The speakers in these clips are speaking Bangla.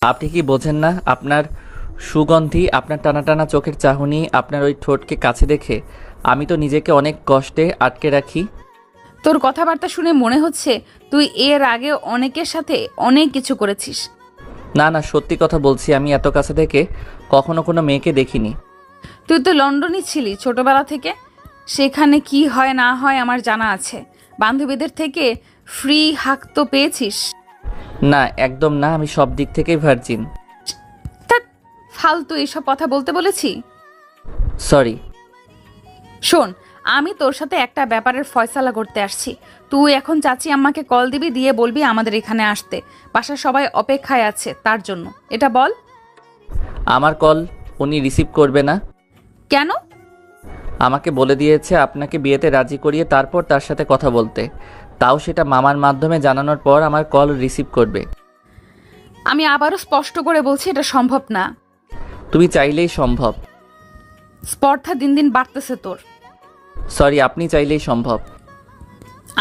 আপনি কি বোঝেন না? আপনার সুগন্ধি, আপনার টানা টানা চোখের চাহনি, আপনার ওই ঠোঁটকে কাছে দেখে আমি তো নিজেকে অনেক কষ্টে আটকে রাখি। তোর কথাবার্তা শুনে মনে হচ্ছে তুই এর আগে অনেকের সাথে অনেক কিছু করেছিস। না না, সত্যি কথা বলছি, আমি এত কাছে থেকে কখনো কোনো মেয়েকে দেখিনি। তুই তো লন্ডনে ছিলি ছোটবেলা থেকে, সেখানে কি হয় না হয় আমার জানা আছে। বান্ধবীদের থেকে ফ্রি হাক তো পেয়েছিস। না, একদম না, আমি সব দিক থেকেই ভার্জিন। তা ফালতু এইসব কথা বলতে বলেছি? সরি। শোন, আমি তোর সাথে একটা ব্যাপারের ফয়সালা করতে আসছি। তুই এখন চাচি আম্মাকে কল দিবি, দিয়ে বলবি আমাদের এখানে আসতে। বাসার সবাই অপেক্ষায় আছে তার জন্য। এটা বল। আমার কল উনি রিসিভ করবে না। কেন? আমাকে বলে দিয়েছে আপনাকে বিয়েতে রাজি করিয়ে তারপর তার সাথে কথা বলতে, তাও সেটা মামার মাধ্যমে জানানোর পর আমার কল রিসিভ করবে। আমি আবারও স্পষ্ট করে বলছি, এটা সম্ভব না। তুমি চাইলেই সম্ভব। স্পর্ধা দিন দিন বাড়তেছে তোর। সরি, আপনি চাইলেই সম্ভব।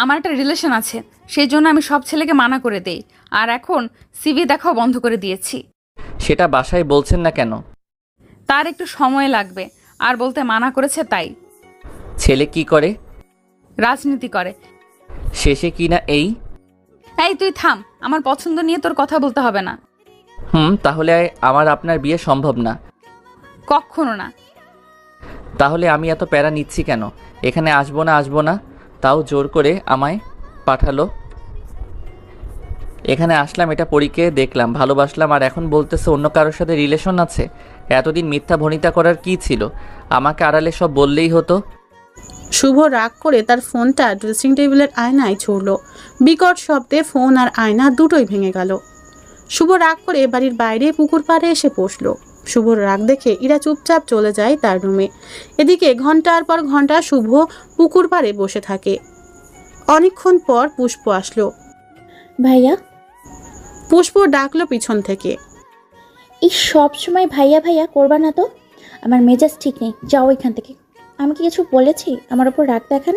আমার একটা রিলেশন আছে, সেই জন্য আমি সব ছেলেকে মানা করে দেই। আর এখন সিভি দেখাও বন্ধ করে দিয়েছি। সেটা বাসায় বলছেন না কেন? তার একটু সময় লাগবে, আর বলতে মানা করেছে তাই। ছেলে কি করে? রাজনীতি করে। শেষে কি না এই? এই তুই থাম, আমার পছন্দ নিয়ে তোর কথা বলতে হবে না। তাহলে আমার আপনার বিয়ে সম্ভব না। কখনো না। তাহলে আমি এত প্যারা নিচ্ছি কেন? এখানে আসবো না আসবো না, তাও জোর করে আমায় পাঠালো। এখানে আসলাম, এটা পরীকে দেখলাম, ভালোবাসলাম, আর এখন বলতেছে অন্য কারোর সাথে রিলেশন আছে। এতদিন মিথ্যা ভনিতা করার কি ছিল? আমাকে আড়ালে সব বললেই হতো। শুভ রাগ করে তার ফোনটা ড্রেসিং টেবিলের আয়নায় ছুড়ল। বিকট শব্দে ফোন আর আয়না দুটোই ভেঙে গেল। শুভ রাগ করে বাড়ির বাইরে পুকুর পাড়ে এসে বসল। শুভর রাগ দেখে ইরা চুপচাপ চলে যায় তার রুমে। এদিকে ঘন্টার পর ঘন্টা শুভ পুকুর পাড়ে বসে থাকে। অনেকক্ষণ পর পুষ্প আসলো। ভাইয়া, পুষ্প ডাকলো পিছন থেকে। এই সব সময় ভাইয়া ভাইয়া করবা না তো। আমার মেজাজ ঠিক নেই, যাও এখান থেকে। আমি কি কিছু বলেছি আমার ওপর রাগ দেখান?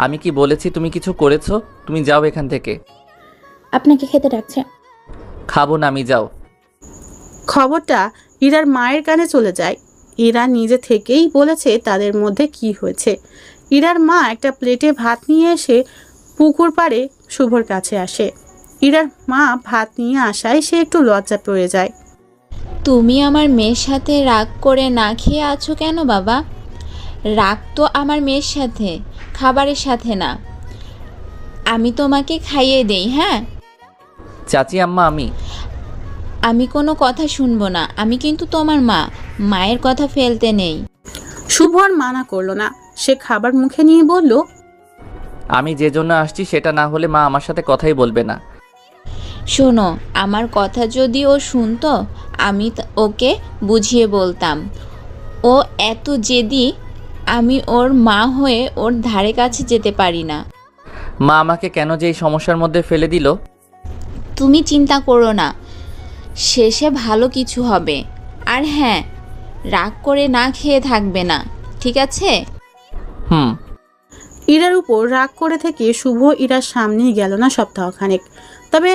আমি কি বলেছি তুমি কিছু করেছো? তুমি যাও এখান থেকে। আপনাকে খেতে ডাকছে। খাবো না আমি, যাও। খবরটা ইরার মায়ের কানে চলে যায়। ইরা নিজে থেকেই বলেছে তাদের মধ্যে কি হয়েছে। ইরার মা একটা প্লেটে ভাত নিয়ে এসে পুকুর পাড়ে শুভর কাছে আসে। ইরার মা ভাত নিয়ে আসায় সে একটু লজ্জা পড়ে যায়। তুমি আমার মেয়ের সাথে রাগ করে না খেয়ে আছো কেন বাবা? রাগ তো আমার মেয়ের সাথে, খাবারের সাথে না। আমি তোমাকে খাইয়ে দেই। হ্যাঁ, চাচি আম্মা, আমি কোনো কথা শুনবো না। আমি কিন্তু তোমার মা, মায়ের কথা ফেলতে নেই। শুভ আর মানা করলো না। সে খাবার মুখে নিয়ে বলল, আমি যে জন্য আসছি সেটা না হলে মা আমার সাথে কথাই বলবে না। শোনো, আমার কথা যদি ও শুনতো আমি ওকে বুঝিয়ে বলতাম। ও এত জেদি, আমি ওর মা হয়ে ওর ধারে কাছে যেতে পারি না। মা আমাকে কেন যে এই সমস্যার মধ্যে ফেলে দিল? তুমি চিন্তা করো না, শেষে ভালো কিছু হবে। আর হ্যাঁ, রাগ করে না খেয়ে থাকবে না, ঠিক আছে? ইরার উপর রাগ করে থেকে শুভ ইরার সামনেই গেল না সপ্তাহখানেক। তবে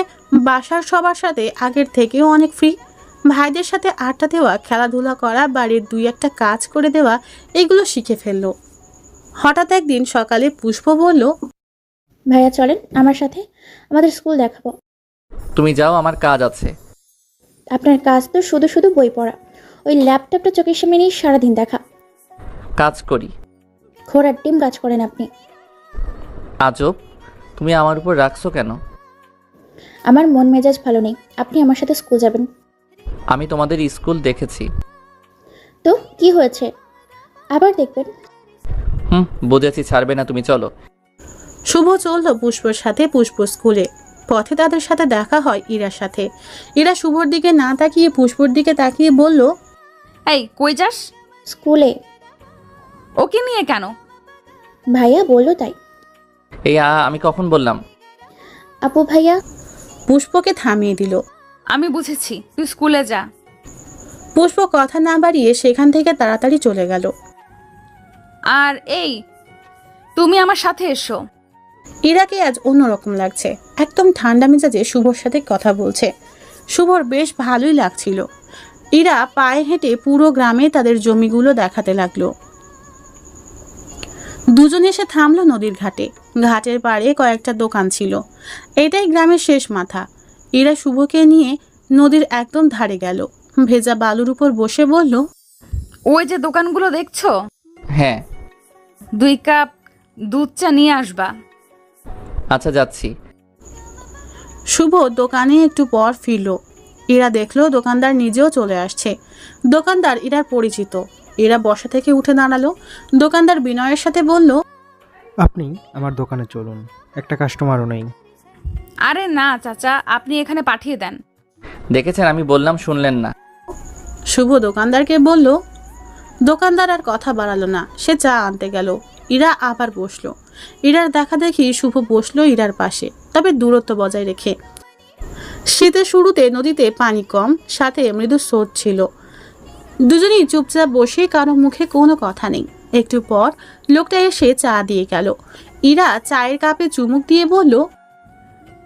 বাসার সবার সাথে আগের থেকেও অনেক ফ্রি। ভাইদের সাথে আড্ডা দেওয়া, খেলাধুলা করা, বাড়ির দুই একটা কাজ করে দেওয়া, এগুলো শিখে ফেললো। হঠাৎ একদিন সকালে পুষ্প বলল, ভাইয়া চলেন আমার সাথে, আমাদের স্কুল দেখাবো। তুমি যাও, আমার কাজ আছে। আপনার কাজ তো শুধু শুধু বই পড়া, ওই ল্যাপটপটা চোখের সামনে নিয়ে সারাদিন দেখা। কাজ করি। ঘোড়ার ডিম কাজ করেন আপনি। আজব, তুমি আমার উপর রাখছো কেন? আমার মন মেজাজ ভালো নেই, আপনি আমার সাথে স্কুল যাবেন। আমি তোমাদের স্কুল দেখেছি। তো কি হয়েছে, আবার দেখবেন? বুঝেছি, ছাড়বে না তুমি, চলো। শুভ চলল পুষ্পর সাথে পুষ্প স্কুলে। পথে তাদের সাথে দেখা হয় ইরার সাথে। ইরা শুভর দিকে না তাকিয়ে পুষ্পর দিকে তাকিয়ে বলল, এই কই যাস? স্কুলে। ওকে নিয়ে কেন? ভাইয়া বললো তাই। আমি কখন বললাম? আপু ভাইয়া। পুষ্পকে থামিয়ে দিল। আমি বুঝেছি, তুই স্কুলে যা। পুষ্প কথা না বাড়িয়ে সেখান থেকে তাড়াতাড়ি চলে গেল। আর এই, তুমি আমার সাথে এসো। ইরাকে আজ অন্যরকম লাগছে। একদম ঠান্ডা মেজাজে শুভর সাথে কথা বলছে। শুভর বেশ ভালোই লাগছিল। ইরা পায়ে হেঁটে পুরো গ্রামে তাদের জমিগুলো দেখাতে লাগলো। দুজন এসে থামলো নদীর ঘাটে। ঘাটের পাড়ে কয়েকটা দোকান ছিল। এটাই গ্রামের শেষ মাথা। ইরা শুভকে নিয়ে নদীর একদম ধারে গেল। ভেজা বালুর উপর বসে বলল, ওই যে দোকানগুলো দেখছো, হ্যাঁ। 2 কাপ দুধ চা নিয়ে আসবা। আচ্ছা, যাচ্ছি। শুভ দোকানে একটু পর ফিরল। ইরা দেখলো দোকানদার নিজেও চলে আসছে। দোকানদার ইরার পরিচিত। ইরা বসা থেকে উঠে দাঁড়ালো। দোকানদার বিনয়ের সাথে বলল, আপনি আমার দোকানে চলুন, একটা কাস্টমারও নেই। আরে না চাচা, আপনি এখানে পাঠিয়ে দেন। দেখেছেন, আমি বললাম, শুনলেন না। শুভ দোকানদারকে বলল। দোকানদার আর কথা বাড়ালো না, সে চা আনতে গেল। ইরা আবার বসলো। ইরার দেখা দেখি শুভ বসলো ইরার পাশে, তবে দূরত্ব বজায় রেখে। শীতের শুরুতে নদীতে পানি কম, সাথে মৃদু স্রোত ছিল। দুজনেই চুপচাপ বসে, কারো মুখে কোনো কথা নেই। একটু পর লোকটা এসে চা দিয়ে গেল। ইরা চায়ের কাপে চুমুক দিয়ে বলল,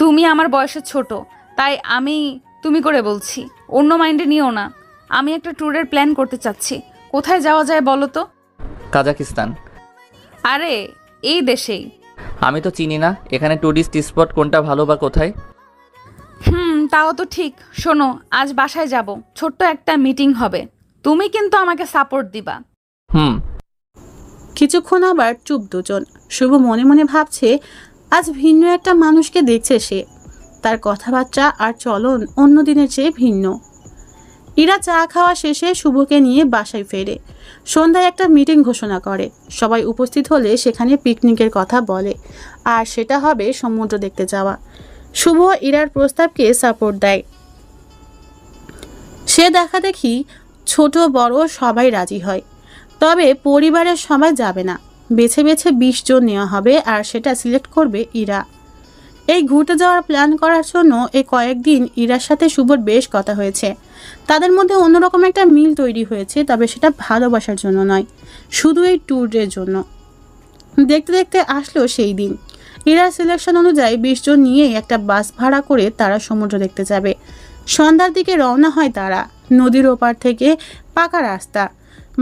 তুমি আমার বয়সে ছোট, তাই আমি তুমি করে বলছি, অন্য মাইন্ডে নিও না। আমি একটা ট্যুরের প্ল্যান করতে চাচ্ছি। কোথায় যাওয়া যায় বলো তো? কাজাকিস্তান। আরে এই দেশেই। আমি তো চিনি না এখানে টুরিস্ট স্পট কোনটা ভালো বা কোথায়। তাও তো ঠিক। শোনো, আজ বাসায় যাব, ছোট্ট একটা মিটিং হবে। তুমি কিন্তু আমাকে সাপোর্ট দিবা। হুম। কিছুক্ষণ আবার চুপ দুজন। শুভ মনে মনে ভাবছে, আজ ভিন্ন একটা মানুষকে দেখছে সে। তার কথাবার্তা আর চলন অন্য দিনের চেয়ে ভিন্ন। ইরা চা খাওয়া শেষে শুভকে নিয়ে বাসায় ফেরে। সন্ধ্যায় একটা মিটিং ঘোষণা করে। সবাই উপস্থিত হলে সেখানে পিকনিকের কথা বলে, আর সেটা হবে সমুদ্র দেখতে যাওয়া। শুভ ইরার প্রস্তাবকে সাপোর্ট দেয়। সে দেখা দেখি ছোট বড় সবাই রাজি হয়। তবে পরিবারের সবাই যাবে না। বেছে বেছে 20 জন নেওয়া হবে, আর সেটা সিলেক্ট করবে ইরা। এই ঘুরতে যাওয়ার প্ল্যান করার জন্য এই কয়েকদিন ইরার সাথে শুভর বেশ কথা হয়েছে। তাদের মধ্যে অন্যরকম একটা মিল তৈরি হয়েছে, তবে সেটা ভালোবাসার জন্য নয়, শুধু এই ট্যুরের জন্য। দেখতে দেখতে আসলো সেই দিন। ইরার সিলেকশন অনুযায়ী 20 জন নিয়ে একটা বাস ভাড়া করে তারা সমুদ্র দেখতে যাবে। সন্ধ্যার দিকে রওনা হয় তারা। নদীর ওপার থেকে পাকা রাস্তা,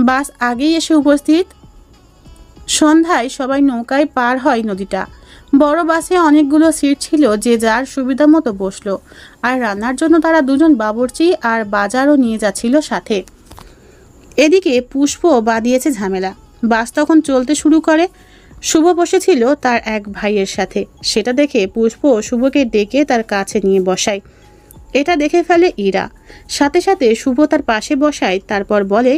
বাস আগেই এসে উপস্থিত। সন্ধ্যায় সবাই নৌকায় পার হয় নদীটা। বড় বাসে অনেকগুলো সিট ছিল, যে যার সুবিধা মতো বসলো। আর রান্নার জন্য তারা দুজন বাবুর্চি আর বাজারও নিয়ে যাচ্ছিল সাথে। এদিকে পুষ্প বাদিয়েছে ঝামেলা। বাস তখন চলতে শুরু করে। শুভ বসেছিল তার এক ভাইয়ের সাথে। সেটা দেখে পুষ্প শুভকে ডেকে তার কাছে নিয়ে বসায়। এটা দেখে ফেলে ইরা। সাথে সাথে শুভ তার পাশে বসায়, তারপর বলে,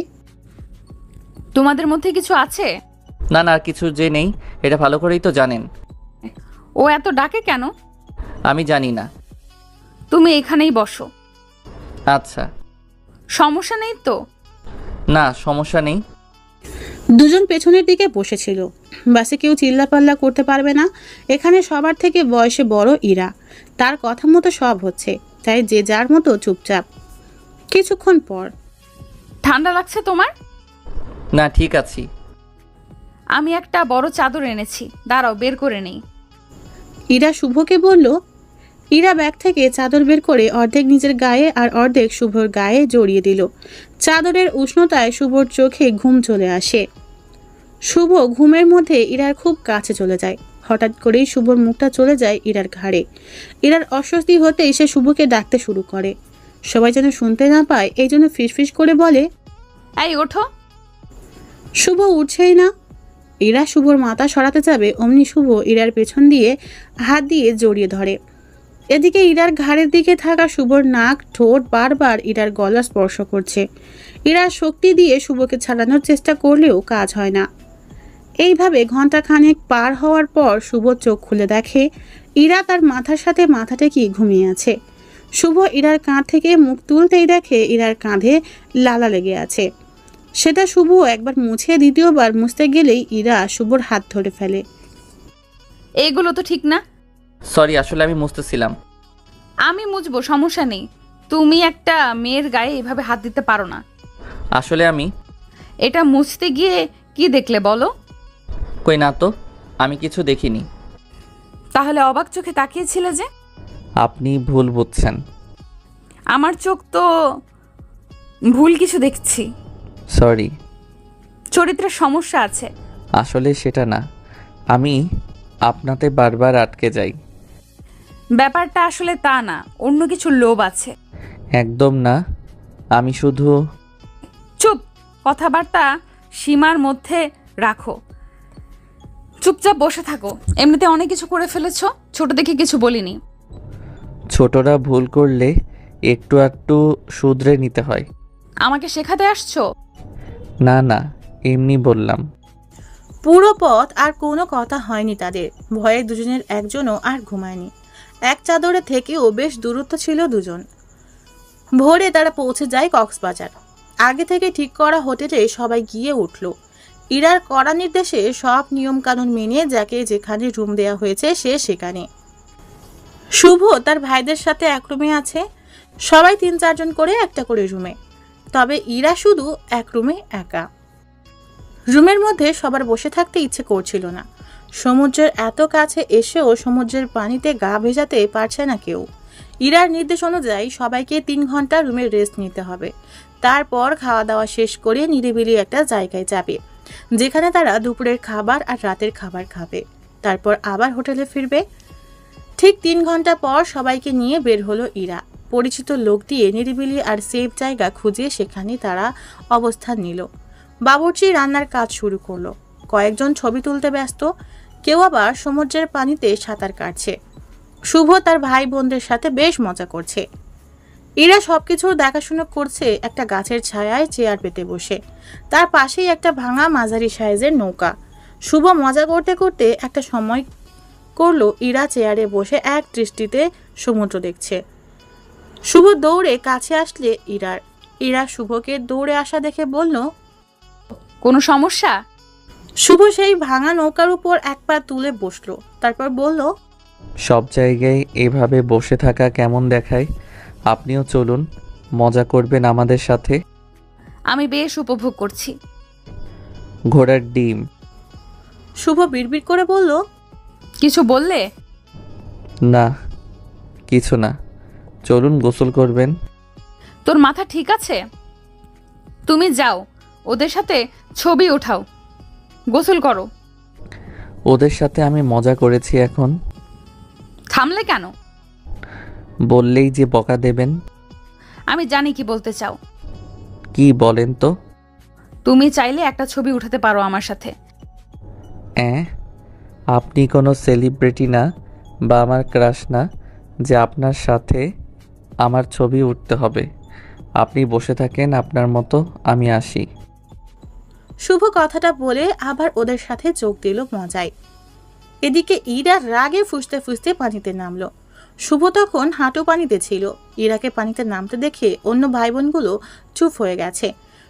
তোমাদের মধ্যে কিছু আছে? না না, আর কিছু যে নেই, এটা ভালো করেই তো জানেন। ও এত ডাকে কেন? আমি জানি না। তুমি এখানেই বসো। আচ্ছা। সমস্যা নেই তো? না, সমস্যা নেই। দুজন পেছনের দিকে বসেছিল। বাসে কেউ চিল্লাপাল্লা করতে পারবে না। এখানে সবার থেকে বয়সে বড় ইরা। তার কথা মতো সব হচ্ছে, তাই যে যার মতো চুপচাপ। কিছুক্ষণ পর, ঠান্ডা লাগছে তোমার? না, ঠিক আছি। আমি একটা বড় চাদর এনেছি, দাঁড়াও বের করে নেই। ইরা শুভকে বলল। ইরা ব্যাগ থেকে চাদর বের করে অর্ধেক নিজের গায়ে আর অর্ধেক শুভর গায়ে জড়িয়ে দিল। চাদরের উষ্ণতায় শুভর চোখে ঘুম চলে আসে। শুভ ঘুমের মধ্যে ইরার খুব কাছে চলে যায়। হঠাৎ করেই শুভর মুখটা চলে যায় ইরার ঘাড়ে। ইরার অস্বস্তি হতেই সে শুভকে ডাকতে শুরু করে। সবাই যেন শুনতে না পায়, এই জন্য ফিসফিস করে বলে, এই ওঠো। শুভ উঠছেই না। ইরা শুভর মাথা সরাতে যাবে, অমনি শুভ ইরার পেছন দিয়ে হাত দিয়ে জড়িয়ে ধরে। এদিকে ইরার ঘাড়ের দিকে থাকা শুভর নাক ঠোঁট বারবার ইরার গলা স্পর্শ করছে। ইরা শক্তি দিয়ে শুভকে ছাড়ানোর চেষ্টা করলেও কাজ হয় না। এইভাবে ঘন্টাখানেক পার হওয়ার পর শুভ চোখ খুলে দেখে ইরা তার মাথার সাথে মাথা টেকিয়ে ঘুমিয়ে আছে। শুভ ইরার কাঁধ থেকে মুখ তুলতেই দেখে ইরার কাঁধে লালা লেগে আছে। সেটা শুভ একবার মুছে দ্বিতীয়বার মুছতে গেলেই ইরা শুভর হাত ধরে ফেলে। এইগুলো তো ঠিক না। সরি, আসলে আমি মুছতেছিলাম। আমি মুছবো, সমস্যা নেই। তুমি একটা মেয়ের গায়ে এভাবে হাত দিতে পারো না। আসলে আমি এটা মুছতে গিয়ে কি দেখলে বলো? কই না তো, আমি কিছু দেখিনি। তাহলে অবাক চোখে তাকিয়েছিলে যে? আপনি ভুল বুঝছেন। আমার চোখ তো ভুল কিছু দেখছি। সরি। চরিত্রের সমস্যা আছে। আসলে সেটা না, আমি আপনাতে বারবার আটকে যাই। ব্যাপারটা আসলে তা না, অন্য কিছু লোভ আছে। একদম না, আমি শুধু চুপ, কথাবার্তা সীমার মধ্যে রাখো। চুপচাপ বসে থাকো। এমনিতে অনেক কিছু করে ফেলেছো, ছোট দেখে কিছু বলিনি। ছোটরা ভুল করলে একটু একটু শুধরে নিতে হয়। আমাকে শেখাতে আসছো? না না, এমনি বললাম। পুরো পথ আর কোনো কথা হয়নি তাদের। ভয়ে দুজনের একজনও আর ঘুমায়নি। এক চাদরে থেকেও বেশ দূরত্ব ছিল দুজন। ভোরে তারা পৌঁছে যায় কক্সবাজার। আগে থেকে ঠিক করা হোটেলে সবাই গিয়ে উঠল। ইরার কড়া নির্দেশে সব নিয়মকানুন মেনে যাকে যেখানে রুম দেয়া হয়েছে সে সেখানে। শুভ তার ভাইদের সাথে এক রুমে আছে। সবাই 3-4 জন করে একটা করে রুমে। তবে ইরা শুধু এক রুমে একা। রুমের মধ্যে সবার বসে থাকতে ইচ্ছে করছিল না। সমুদ্রের এত কাছে এসেও সমুদ্রের পানিতে গা ভেজাতে পারছে না কেউ। ইরার নির্দেশ অনুযায়ী সবাইকে 3 ঘন্টা রুমে রেস্ট নিতে হবে। তারপর খাওয়া দাওয়া শেষ করে নিরিবিলি একটা জায়গায় যাবে, যেখানে তারা দুপুরের খাবার আর রাতের খাবার খাবে। তারপর আবার হোটেলে ফিরবে। ঠিক 3 ঘন্টা পর সবাইকে নিয়ে বের হলো ইরা। পরিচিত লোক দিয়ে নিরিবিলি আর সেফ জায়গা খুঁজে সেখানে তারা অবস্থান নিল। বাবুর্চি রান্নার কাজ শুরু করলো। কয়েকজন ছবি তুলতে ব্যস্ত, কেউ আবার সমুদ্রের পানিতে সাঁতার কাটছে। শুভ তার ভাই বোনদের সাথে বেশ মজা করছে। ইরা সবকিছুর দেখাশোনা করছে একটা গাছের ছায়ায় চেয়ার পেতে বসে। তার পাশেই একটা ভাঙা মাঝারি সাইজের নৌকা। শুভ মজা করতে করতে একটা সময় করলো ইরা চেয়ারে বসে এক দৃষ্টিতে সমুদ্র দেখছে। শুভ দৌড়ে কাছে আসলে ইরা শুভকে দৌড়ে আসা দেখে বলল, কোনো সমস্যা? শুভ সেই ভাঙা নৌকার উপর এক পা তুলে বসলো। তারপর বলল, সব জায়গায় এভাবে বসে থাকা কেমন দেখায়? আপনিও চলুন, মজা করবেন আমাদের সাথে। আমি বেশ উপভোগ করছি। ঘোড়ার ডিম। শুভ বিড়বিড় করে বলল, কিছু বললে? না, কিছু না, চলুন গোসল করবেন। তোর মাথা ঠিক আছে? তুমি যাও, ওদের সাথে ছবি ওঠাও, গোসল করো। ওদের সাথে আমি মজা করেছি, এখন থামলে কেন? বললেই যে বকা দেবেন। আমি জানি কি বলতে চাও। কি বলেন তো? তুমি চাইলে একটা ছবি উঠাতে পারো আমার সাথে। আপনি কোনো সেলিব্রিটি না বা আমার ক্রাশ না যে আপনার সাথে আমার ছবি উঠতে হবে। আপনি বসে থাকেন আপনার মতো, আমি আসি। শুভ কথাটা বলে আবার ওদের সাথে যোগ দিল মজায়। এদিকে ইরা রাগে ফুঁসতে ফুঁসতে পানিতে নামলো। শুভ তখন হাঁটু পানিতে ছিল। ইরাকে পানিতে নামতে দেখে অন্য ভাই বোনগুলো চুপ হয়ে গেছে।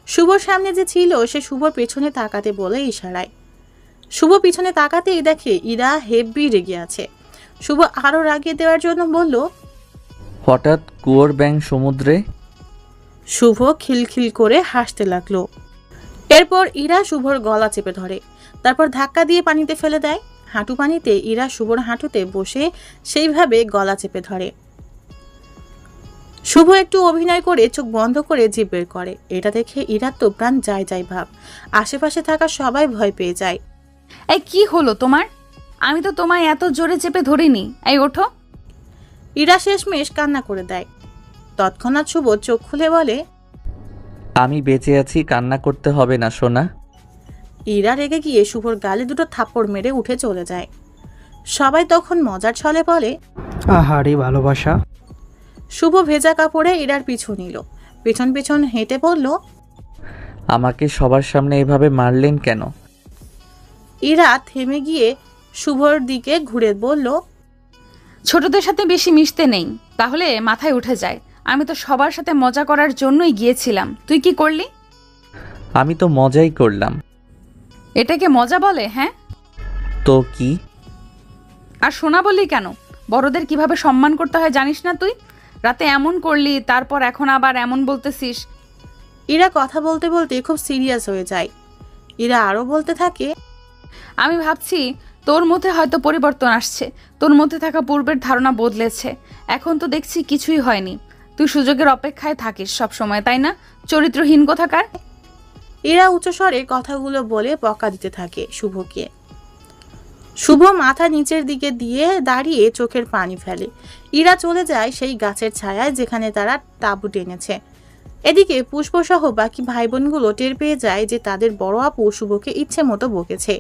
শুভর সামনে যে ছিল সে শুভর পেছনে তাকাতে বলে ইশারায়। শুভ পিছনে তাকাতেই দেখে ইরা হেব্বি রেগে আছে। শুভ আরো রাগিয়ে দেওয়ার জন্য বলল, হঠাৎ কুয়োর ব্যাঙ সমুদ্রে। শুভ খিলখিল করে হাসতে লাগলো। এরপর ইরা শুভর গলা চেপে ধরে, তারপর ধাক্কা দিয়ে পানিতে ফেলে দেয়। হাঁটু পানিতে ইরা শুভর হাঁটুতে বসে সেইভাবে গলা চেপে ধরে। শুভ একটু অভিনয় করে চোখ বন্ধ করে জিভ বের করে। এটা দেখে ইরার তো প্রাণ যায় যায় ভাব। আশেপাশে থাকা সবাই ভয় পেয়ে যায়। এই কি হলো তোমার? আমি তো তোমায় এত জোরে চেপে ধরিনি। এই ওঠো। ইরা শেষমেশ কান্না করে দেয়। তৎক্ষণাৎ শুভ চোখ খুলে বলে, আমি বেঁচে আছি, কান্না করতে হবে না সোনা। ইরা রেগে গিয়ে শুভর গালে দুটো থাপ্পড় মেরে উঠে চলে যায়। সবাই তখন মজার ছলে বলে, আহারে ভালোবাসা। শুভ ভেজা কাপড়ে ইরার পিছু নিল। পেছন পেছন হেঁটে বলল, আমাকে সবার সামনে এভাবে মারলেন কেন? ইরা থেমে গিয়ে শুভর দিকে ঘুরে বলল, ছোটদের সাথে বেশি মিশতে নেই, তাহলে মাথায় উঠে যায়। আমি তো সবার সাথে মজা করার জন্যই গিয়েছিলাম। তুই কি করলি? আমি তো মজাই করলাম। এটাকে মজা বলে? হ্যাঁ, তো কি? আর সোনা বললি কেন? বড়দের কিভাবে সম্মান করতে হয় জানিস না তুই? রাতে এমন করলি, তারপর এখন আবার এমন বলতেছিস। ইরা কথা বলতে বলতে খুব সিরিয়াস হয়ে যায়। ইরা আরো বলতে থাকে, আমি ভাবছি তোর মধ্যে হয়তো পরিবর্তন আসছে। তোর মধ্যে থাকা পূর্বের ধারণা বদলেছে। এখন তো দেখছি কিছুই হয়নি। তুই সুযোগের অপেক্ষায় থাকিস সব সময়, তাই না? চরিত্রহীন কোথাকার। ইরা উচ্চস্বরে কথাগুলো বলে বকা দিতে থাকে শুভকে। শুভ মাথা নিচের দিকে দিয়ে দাঁড়িয়ে চোখের পানি ফেলে। ইরা চলে যায় সেই গাছের ছায়ায় যেখানে তারা তাঁবু টেনেছে। এদিকে পুষ্পসহ বাকি ভাই বোনগুলো টের পেয়ে যায় যে তাদের বড় আপু শুভকে ইচ্ছে মতো বকেছে।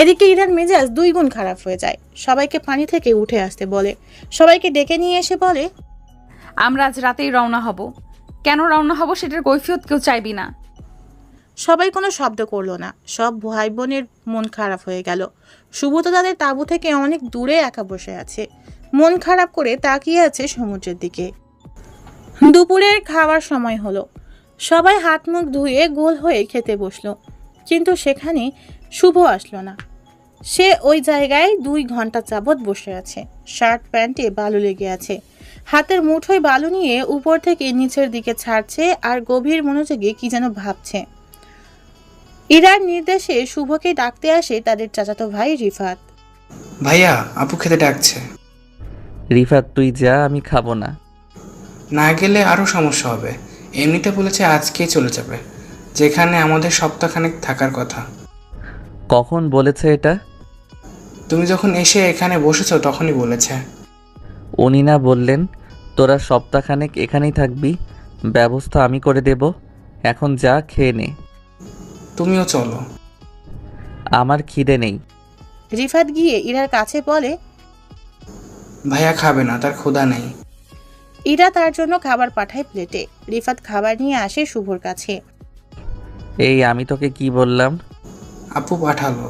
এদিকে ইরার মেজাজ 2 গুণ খারাপ হয়ে যায়। সবাইকে পানি থেকে উঠে আসতে বলে, সবাইকে ডেকে নিয়ে এসে বলে, আমরা আজ রাতেই রওনা হব। কেন রওনা হব সেটার কৈফিয়ত কেউ চাইবি না। সবাই কোনো শব্দ করলো না। সব ভাই বোনের মন খারাপ হয়ে গেল। শুভ তো তাদের তাঁবু থেকে অনেক দূরে একা বসে আছে, মন খারাপ করে তাকিয়ে আছে সমুদ্রের দিকে। দুপুরের খাওয়ার সময় হলো। সবাই হাত মুখ ধুয়ে গোল হয়ে খেতে বসলো, কিন্তু সেখানে শুভ আসলো না। সে ওই জায়গায় 2 ঘন্টা যাবৎ বসে আছে। শার্ট প্যান্টে বালু লেগে আছে। হাতের মুঠোয় বালু নিয়ে উপর থেকে নিচের দিকে ছাড়ছে আর গভীর মনোযোগে কি যেন ভাবছে। ইরার নির্দেশে শুভকে ডাকতে আসে তাদের চাচাতো ভাই রিফাত। ভাইয়া, আপু খেতে ডাকছে। রিফাত তুই যা, আমি খাবো না। না গেলে আরও সমস্যা হবে। এমনিতে বলেছে আজকেই চলে যাবে, যেখানে আমাদের সপ্তাহখানেক থাকার কথা। কখন বলেছে এটা? তুমি যখন এসে এখানে বসেছো তখনই বলেছে। উনি না বললেন তোরা সপ্তাহখানেক এখানেই থাকবি? ব্যবস্থা আমি করে দেব। এখন যা, খেয়ে নে। তুমিও চলো। আমার খিদে নেই। রিফাত গিয়ে ইরার কাছে বলে, ভাইয়া খাবে না, তার ক্ষুধা নেই। ইরা তার জন্য খাবার পাঠায় প্লেটে। রিফাত খাবার নিয়ে আসে শুভর কাছে। এই আমি তোকে কি বললাম? আপু পাঠালো।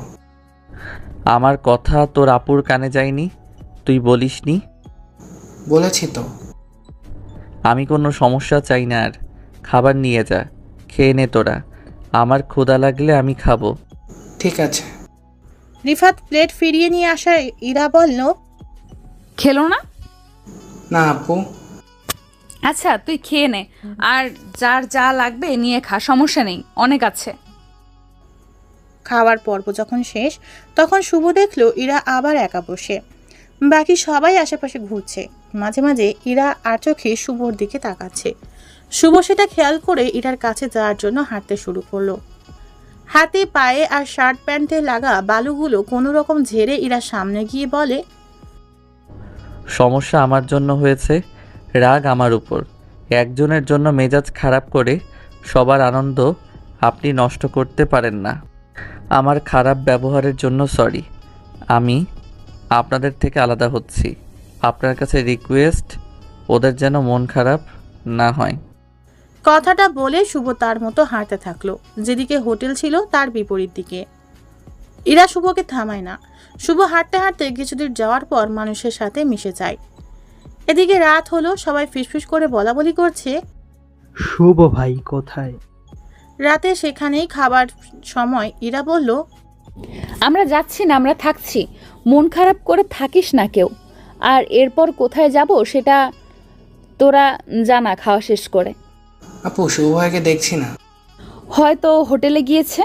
আমার কথা তোর আপুর কানে যায়নি? তুই বলিসনি? বলেছি তো। আমি কোনো সমস্যা চাই না আর। খাবার নিয়ে যা, খেয়ে নে তোরা। আমার ক্ষুধা লাগলে আমি খাবো। ঠিক আছে। রিফাত প্লেট ফিরিয়ে নিয়ে আসায় ইরা বলল, খেলো না? না আপু। আচ্ছা তুই খেয়ে নে, আর যার যা লাগবে নিয়ে খা, সমস্যা নেই, অনেক আছে। খাওয়ার পর্ব যখন শেষ তখন শুভ দেখলো ইরা আবার একা বসে। বাকি সবাই আশেপাশে ঘুরছে। মাঝে মাঝে ইরা আর চোখে শুভর দিকে তাকাচ্ছে। শুভ সেটা খেয়াল করে ইরার কাছে যাওয়ার জন্য হাঁটতে শুরু করলো। হাতে পায়ে আর শার্ট প্যান্টে লাগা বালুগুলো কোনো রকম ঝেড়ে ইরার সামনে গিয়ে বলে, সমস্যা আমার জন্য হয়েছে, রাগ আমার উপর। একজনের জন্য মেজাজ খারাপ করে সবার আনন্দ আপনি নষ্ট করতে পারেন না। আমার খারাপ ব্যবহারের জন্য সরি। আমি আপনাদের থেকে আলাদা হচ্ছি। আপনার কাছে রিকোয়েস্ট, ওদের যেন মন খারাপ না হয়। কথাটা বলে শুভ তার মতো হাঁটতে থাকলো। যেদিকে হোটেল ছিল তার বিপরীত দিকে। ইরা শুভকে থামায় না। শুভ হাঁটতে হাঁটতে কিছুদূর যাওয়ার পর মানুষের সাথে মিশে যায়। এদিকে রাত হলো, সবাই ফিসফিস করে বলাবলি করছে। শুভ ভাই কোথায়? রাতে সেখানেই খাবার সময় ইরা বলল, আমরা যাচ্ছি না, আমরা থাকছি। মন খারাপ করে থাকিস না কেউ। আর এরপর কোথায় যাব সেটা তোরা জানা খাওয়া শেষ করে। আপু শুভ ভাইকে দেখছি না। হয়তো হোটেলে গিয়েছে।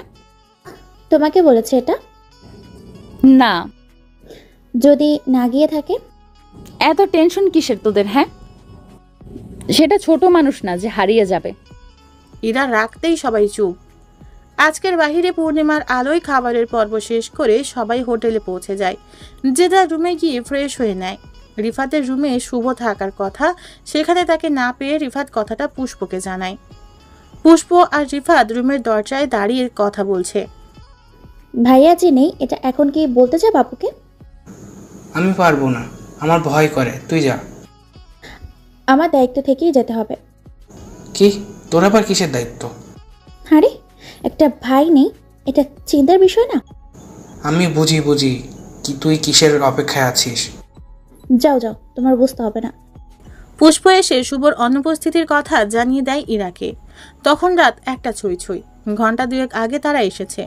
তোমাকে বলেছে এটা? না। যদি না গিয়ে থাকে? এত টেনশন কিসের তোদের? হ্যাঁ, সেটা ছোট মানুষ না যে হারিয়ে যাবে। ইরা রাখতেই সবাই চুপ। আজকের বাহিরে পূর্ণিমার আলোয় খাবারের পর্ব শেষ করে সবাই হোটেলে পৌঁছে যায়। যে যার রুমে গিয়ে ফ্রেশ হয়ে নেয়। রিফাতের রুমে শুভ থাকার কথা, সেখানে তাকে না পেয়ে রিফাত কথাটা পুষ্পকে জানায়। পুষ্প আর রিফাত রুমের দরজায় দাঁড়িয়ে কথা বলছে। ভাইয়া যে নেই, এটা এখন কি বলতে যা বাপুকে? আমি পারবো না, আমার ভয় করে। তুই যা। আমার দায়িত্ব থেকেই যেতে হবে। কি? তোর আবার কিসের দায়িত্ব? আরে একটা ভাই নেই, এটা চিন্তার বিষয় না? আমি বুঝি কি তুই কিসের অপেক্ষায় আছিস। যাও যাও, তোমার বুঝতে হবে না। পুষ্প এসে শুভর অনুপস্থিতির কথা জানিয়ে দেয় ইরাকে। তখন রাত 1টা ছুঁই ছুঁই। ঘন্টা 2 আগে তারা এসেছে।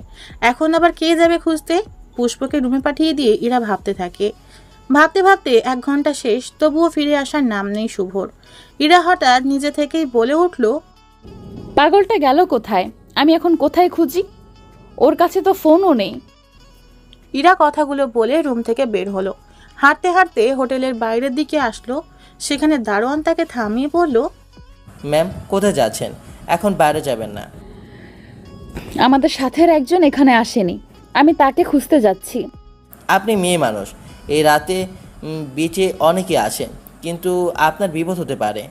এখন আবার কে যাবে খুঁজতে? পুষ্পকে রুমে পাঠিয়ে দিয়ে ইরা ভাবতে থাকে। ভাবতে ভাবতে 1 ঘন্টা শেষ, তবুও ফিরে আসার নাম নেই শুভর। ইরা হঠাৎ নিজে থেকেই বলে উঠল, পাগলটা গেল কোথায়? আমি এখন কোথায় খুঁজি? ওর কাছে তো ফোনও নেই। ইরা কথাগুলো বলে রুম থেকে বের হলো। হাঁটতে হাঁটতে হোটেলের বাইরের দিকে আসলো। সেখানে দারোয়ান তাকে থামিয়ে বলল, ম্যাম কোথায় যাচ্ছেন? এখন বাইরে যাবেন না। আমাদের সাথের একজন এখানে আসেনি, আমি তাকে খুঁজতে যাচ্ছি। আপনি মেয়ে মানুষ, এই রাতে বিচে অনেকে আসেন, কিন্তু আপনার বিপদ হতে পারে।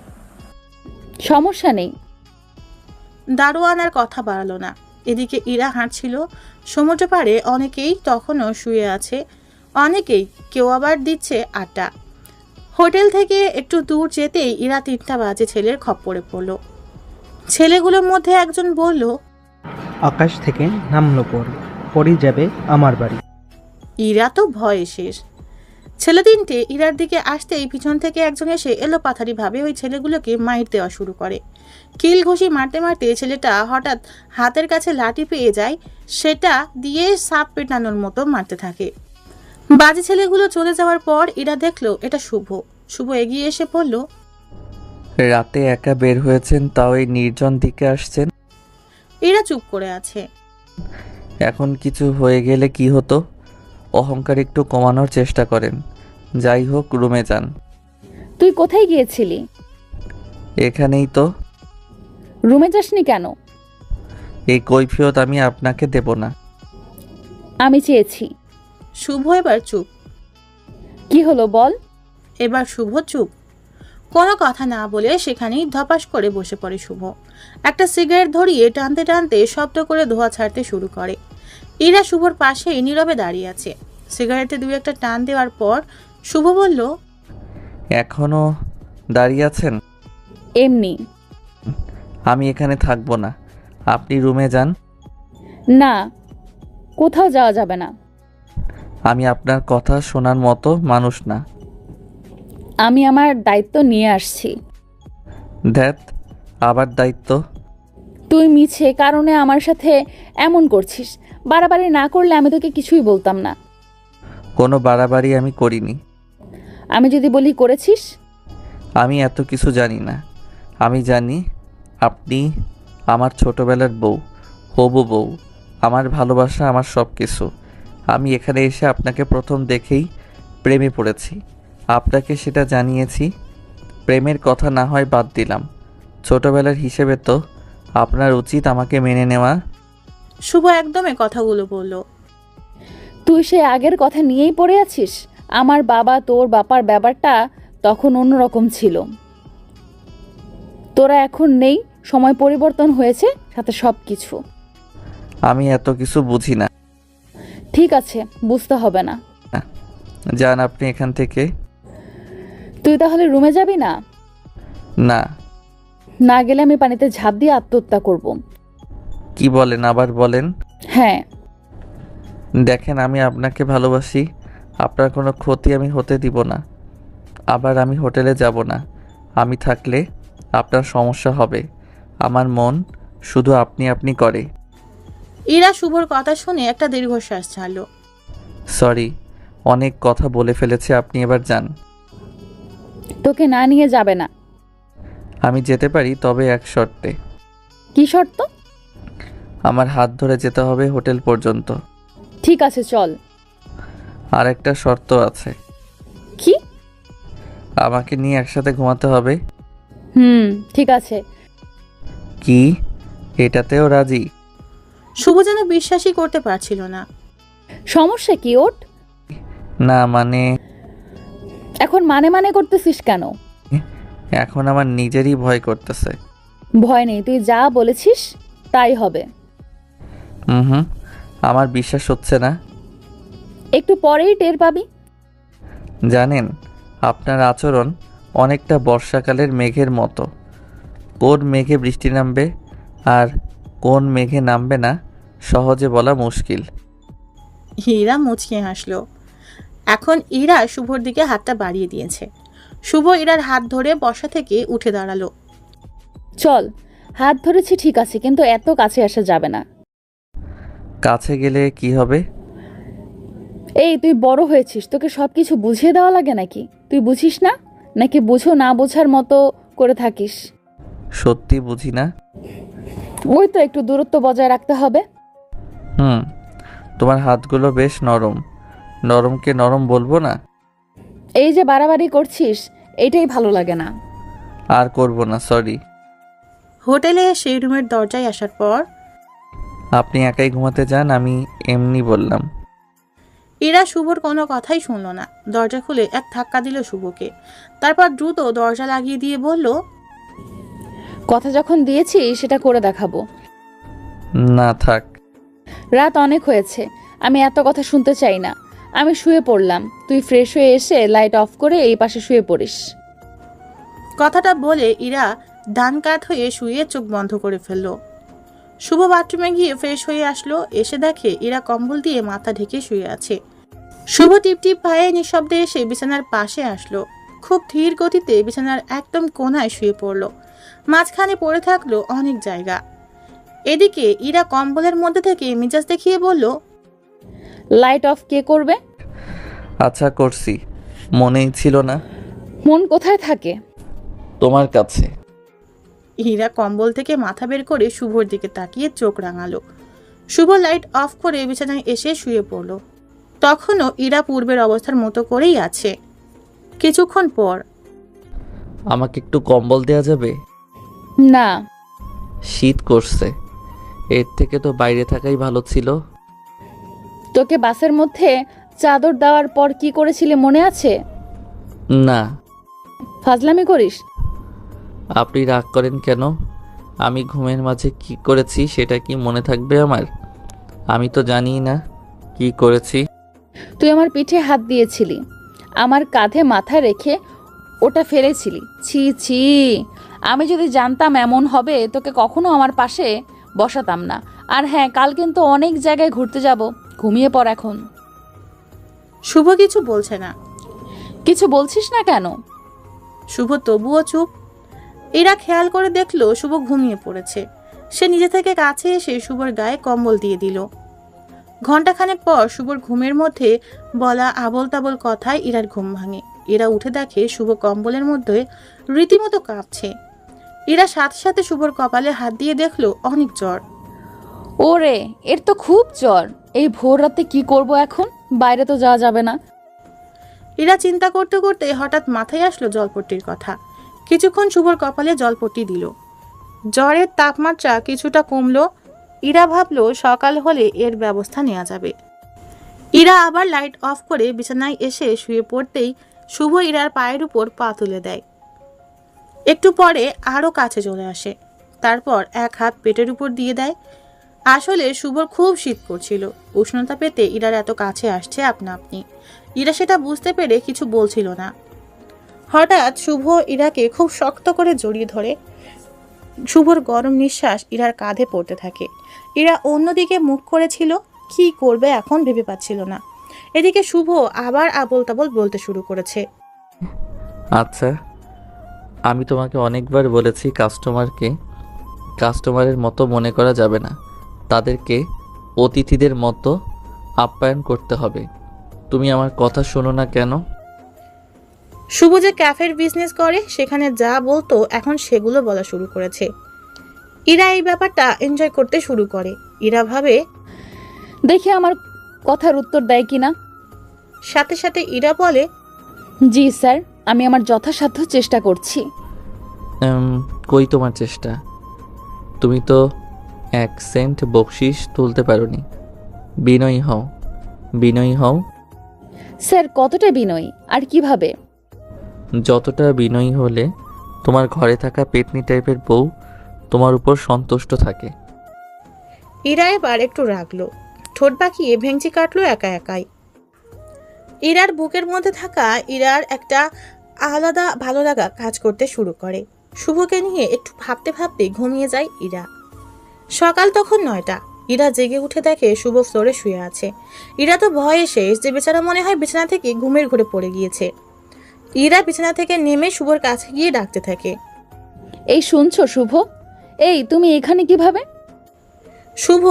সমস্যা নেই। দারোয়ান আর কথা বাড়ালো না। এদিকে ইরা হাঁটছিল। সমুদ্র পাড়ে অনেকেই তখনও শুয়ে আছে, অনেকেই, কেউ আবার দিচ্ছে আড্ডা। হোটেল থেকে একটু দূর যেতেই ইরা 3টা বাজে ছেলের খপ্পরে পড়ল। ছেলেগুলোর মধ্যে একজন বলল, আকাশ থেকে নামলো পরই যাবে আমার বাড়ি। ইরা তো ভয়ে শেষ। ছেলে 3টে ইরার দিকে আসতেই পিছন থেকে একজন এসে এলোপাথারি ভাবে ওই ছেলেগুলোকে মাইর দেওয়া শুরু করে। কিল ঘুষি মারতে মারতে ছেলেটা হঠাৎ হাতের কাছে লাঠি পেয়ে যায়, সেটা দিয়ে সাপ পেটানোর মতো মারতে থাকে। বাজে ছেলেগুলো চলে যাওয়ার পর ইরা দেখলো এটা শুভ। শুভ এগিয়ে এসে বলল, রাতে একা বের হয়েছেন, তাও এই নির্জন দিকে আসছেন। ইরা চুপ করে আছে। এখন কিছু হয়ে গেলে কি হতো? অহংকার একটু কমানোর চেষ্টা করেন। যাই হোক, রুমে যান। তুই কোথায় গিয়েছিলি? এখানেই তো। রুমে যাসনি কেন? এই কৈফিয়ত আমি আপনাকে দেব না। আমি চেয়েছি। শুভ এবার চুপ। কি হলো বল? এবার শুভ চুপ। কোনো কথা না বলে সেখানেই ধপাস করে বসে পড়ে শুভ। একটা সিগারেট ধরিয়ে টানতে টানতে শব্দ করে ধোঁয়া ছাড়তে শুরু করে। ইরা শুভর পাশেই নীরবে দাঁড়িয়ে আছে। সিগারেটে 2-1টা টান দেওয়ার পর শুভ বলল, এখনো দাঁড়িয়ে আছেন? এমনি। আমি এখানে থাকবো না, আপনি রুমে যান। না, কোথাও যাওয়া যাবে না। আমি আপনার কথা শোনার মতো মানুষ না। আমি আমার দায়িত্ব নিয়ে আসছি। ধ্যাত, আবার দায়িত্ব? তুই মিছে কারণে আমার সাথে এমন করছিস। বাড়াবাড়ি না করলে আমি তোকে কিছুই বলতাম না। কোনো বাড়াবাড়ি আমি করিনি। আমি যদি বলি করেছিস? আমি এত কিছু জানি না। আমি জানি আপনি আমার ছোটবেলার বউ, হবু বউ, আমার ভালোবাসা, আমার সব কিছু। আমি এখানে এসে আপনাকে প্রথম দেখেই প্রেমে পড়েছি। আপনাকে সেটা জানিয়েছি। প্রেমের কথা না হয় বাদ দিলাম, ছোটবেলার হিসেবে তো আপনার উচিত আমাকে মেনে নেওয়া। শুভ একদমই কথাগুলো বলল। তুই সে আগের কথা নিয়েই পড়ে আছিস। আমার বাবা তোর বাবার ব্যাপারটা তখন অন্যরকম ছিল। তোরা এখন নেই, সময় পরিবর্তন হয়েছে, সাথে সব কিছু। আমি এত কিছু বুঝি না। ঠিক আছে, বুঝতে হবে না। যান আপনি এখান থেকে। তুই তাহলে রুমে যাবি না? না। না গেলে আমি পানিতে ঝাঁপ দিয়ে আত্মহত্যা করব। কি বলেন? আবার বলেন। হ্যাঁ। দেখেন, আমি আপনাকে ভালোবাসি। আপনার কোনো ক্ষতি আমি হতে দিব না। আবার আমি হোটেলে যাব না। আমি থাকলে আপনার সমস্যা হবে। আমার মন শুধু আপনি আপনি করে। ইরা শুভর কথা শুনে একটা দীর্ঘশ্বাস ছাড়ল। সরি, অনেক কথা বলে ফেলেছি, আপনি এবার যান। তোকে না নিয়ে যাবে না। আমি যেতে পারি, তবে এক শর্তে। কি শর্ত? আমার হাত ধরে যেতে হবে হোটেল পর্যন্ত। ঠিক আছে, চল। আর একটা শর্ত আছে। কি? আমাকে নিয়ে একসাথে ঘুমাতে হবে। ঠিক আছে। কি? এটাতেও রাজি? শুভ যেন বিশ্বাসই করতে পারছিল না। সমস্যা কি ওট? না মানে, এখন মানে মানে করতেছিস কেন? এখন আমার নিজেরই ভয় করতেছে। ভয় নেই, তুই যা বলেছিস তাই হবে। হুম, আমার বিশ্বাস হচ্ছে না। একটু পরেই টের পাবি। জানেন, আপনার আচরণ অনেকটা বর্ষাকালের মেঘের মতো। কোন মেঘে বৃষ্টি নামবে আর কোন মেঘে নামবে না সহজে বলা মুশকিল। ইরা মুচকে হাসলো। এখন ইরা শুভর দিকে হাতটা বাড়িয়ে দিয়েছে। শুভ ইরার হাত ধরে বসা থেকে উঠে দাঁড়ালো। চল, হাত ধরেছি ঠিক আছে, কিন্তু এত কাছে আসা যাবে না। কাছে গেলে কি হবে? এই তুই বড় হয়েছিস, তোকে সব কিছু বুঝিয়ে দেওয়া লাগে নাকি? তুই বুঝিস না, নাকি বুঝো না বোঝার মতো করে থাকিস? সত্যি বুঝি না। ওই তো একটু দূরত্ব বজায় রাখতে হবে। তোমার হাতগুলো বেশ নরম। নরমকে নরম বলবো না? এই যে বাড়াবাড়ি করছিস, এটাই ভালো লাগে না। আর করব না, সরি। হোটেলে সেই রুমের দরজায় আসার পর আপনি একাই ঘুমাতে যান, আমি এমনি বললাম। ইরা শুভর কোনো কথাই শুনল না। দরজা খুলে এক ধাক্কা দিল শুভকে, তারপর দ্রুত দরজা লাগিয়ে দিয়ে বলল, কথা যখন দিয়েছি সেটা করে দেখাবো। না থাক। রাত অনেক হয়েছে, আমি এত কথা শুনতে চাই না। আমি শুয়ে পড়লাম, তুই ফ্রেশ হয়ে এসে লাইট অফ করে এই পাশে শুয়ে পড়িস। কথাটা বলে ইরা ডান কাত হয়ে শুয়ে চোখ বন্ধ করে ফেলল। শুভ বাথরুমে গিয়ে ফ্রেশ হয়ে আসলো। এসে দেখে ইরা কম্বল দিয়ে মাথা ঢেকে শুয়ে আছে। শুভ টিপটিপ পায়ে নিঃশব্দে এসে বিছানার পাশে আসলো। খুব ধীর গতিতে বিছানার একদম কোণায় শুয়ে পড়ল। মাঝখানে পড়ে থাকলো অনেক জায়গা। এদিকে ইরা কম্বলের মধ্যে থেকে মিজাজ দেখিয়ে বলল, লাইট অফ কে করবে? আচ্ছা করছি, মনেই ছিল না। মন কোথায় থাকে? তোমার কাছে। ইরা কম্বল থেকে মাথা বের করে শুভর দিকে তাকিয়ে চোখ রাঙালো। শুভ লাইট অফ করে বিছানায় এসে শুয়ে পড়ল। তখনও ইরা পূর্বের অবস্থার মতো করেই আছে। কিছুক্ষণ পর, আমাকে একটু কম্বল দেয়া যাবে? না। শীত করছে, এর থেকে তো বাইরে থাকাই ভালো ছিল। তোকে বাসের মধ্যে চাদর দেওয়ার পর কি করেছিলি মনে আছে? না। ফাজলামি করিস? আপনি রাগ করেন কেন? আমি ঘুমের মাঝে কি করেছি সেটা কি মনে থাকবে আমার? আমি তো জানি না কি করেছি। তুই আমার পিঠে হাত দিয়েছিলি, আমার কাঁধে মাথা রেখে ওটা ফেলেছিলি। ছি ছি, আমি যদি জানতাম এমন হবে তোকে কখনো আমার পাশে বসাতাম না। আর হ্যাঁ, কাল কিন্তু অনেক জায়গায় ঘুরতে যাব, ঘুমিয়ে পড় এখন। শুভ কিছু বলছে না। কিছু বলছিস না কেন? শুভ তবুও চুপ। ইরা খেয়াল করে দেখলো শুভ ঘুমিয়ে পড়েছে। সে নিজে থেকে কাছে এসে শুভর গায়ে কম্বল দিয়ে দিল। ঘণ্টাখানেক পর শুভর ঘুমের মধ্যে বলা আবল তাবল কথায় ইরার ঘুম ভাঙে। ইরা উঠে দেখে শুভ কম্বলের মধ্যে রীতিমতো কাঁপছে। ইরা সাথে সাথে শুভর কপালে হাত দিয়ে দেখলো অনেক জ্বর। ওরে, এর তো খুব জ্বর। এই ভোর রাতে কি করব এখন? বাইরে তো যাওয়া যাবে না। ইরা চিন্তা করতে করতে হঠাৎ মাথায় আসলো জলপট্টির কথা। কিছুক্ষণ শুভর কপালে জলপট্টি দিল। জ্বরের তাপমাত্রা কিছুটা কমলো। ইরা ভাবলো সকাল হলে এর ব্যবস্থা নেওয়া যাবে। ইরা আবার লাইট অফ করে বিছানায় এসে শুয়ে পড়তেই শুভ ইরার পায়ের উপর পা তুলে দেয়। একটু পরে আরও কাছে চলে আসে, তারপর এক হাত পেটের উপর দিয়ে দেয়। আসলে শুভর খুব শীত করছিল। উষ্ণতা পেতে ইরার এত কাছে আসছে আপনা আপনি। ইরা সেটা বুঝতে পেরে কিছু বলছিল না। হঠাৎ শুভ ইরাকে খুব শক্ত করে জড়িয়ে ধরে। শুভর গরম নিঃশ্বাস ইরার কাঁধে পড়তে থাকে। ইরা অন্যদিকে মুখ করেছিল, কি করবে এখন ভেবে পাচ্ছিল না। এদিকে শুভ আবার আবল তাবল বলতে শুরু করেছে। আচ্ছা, আমি তোমাকে অনেকবার বলেছি কাস্টমারের মতো মনে করা যাবে না, তাদেরকে অতিথিদের মতো আপ্যায়ন করতে হবে। তুমি আমার কথা শোনো না কেন? শুভ যে ক্যাফের বিজনেস করে সেখানে যা বলতো এখন সেগুলো বলা শুরু করেছে। ইরা এই ব্যাপারটা এনজয় করতে শুরু করে। ইরা ভাবে, দেখি আমার কথার উত্তর দেয় কিনা। সাথে সাথে ইরা বলে, জি স্যার, আমি আমার যথাসাধ্য চেষ্টা করছি। কই তোমার চেষ্টা? তুমি তো 1 সেন্ট বকশিস তুলতে পারোনি। বিনয়ী হও। স্যার, কতটা বিনয়ী আর কিভাবে? যতটা বিনয়ী হলে তোমার ঘরে থাকা পেতনি টাইপের বউ তোমার উপর সন্তুষ্ট থাকে। ইরা এবার একটু রাগলো, ঠোঁট বাঁকিয়ে ভেঙচি কাটলো একা একাই। ইরার বুকের মধ্যে থাকা ইরার একটা আলাদা ভালো লাগা কাজ করতে শুরু করে। শুভকে নিয়ে একটু ভাবতে ভাবতে ঘুমিয়ে যায় ইরা। সকাল তখন 9টা। ইরা জেগে উঠে দেখে শুভ ফ্লোরে শুয়ে আছে। ইরা তো ভয়ে শেষ, যে বেচারা মনে হয় বিছানা থেকে ঘুমের ঘোরে পড়ে গিয়েছে। ইরা বিছানা থেকে নেমে শুভর কাছে গিয়ে ডাকতে থাকে, এই শুনছো শুভ? এই তুমি এখানে কিভাবে? শুভ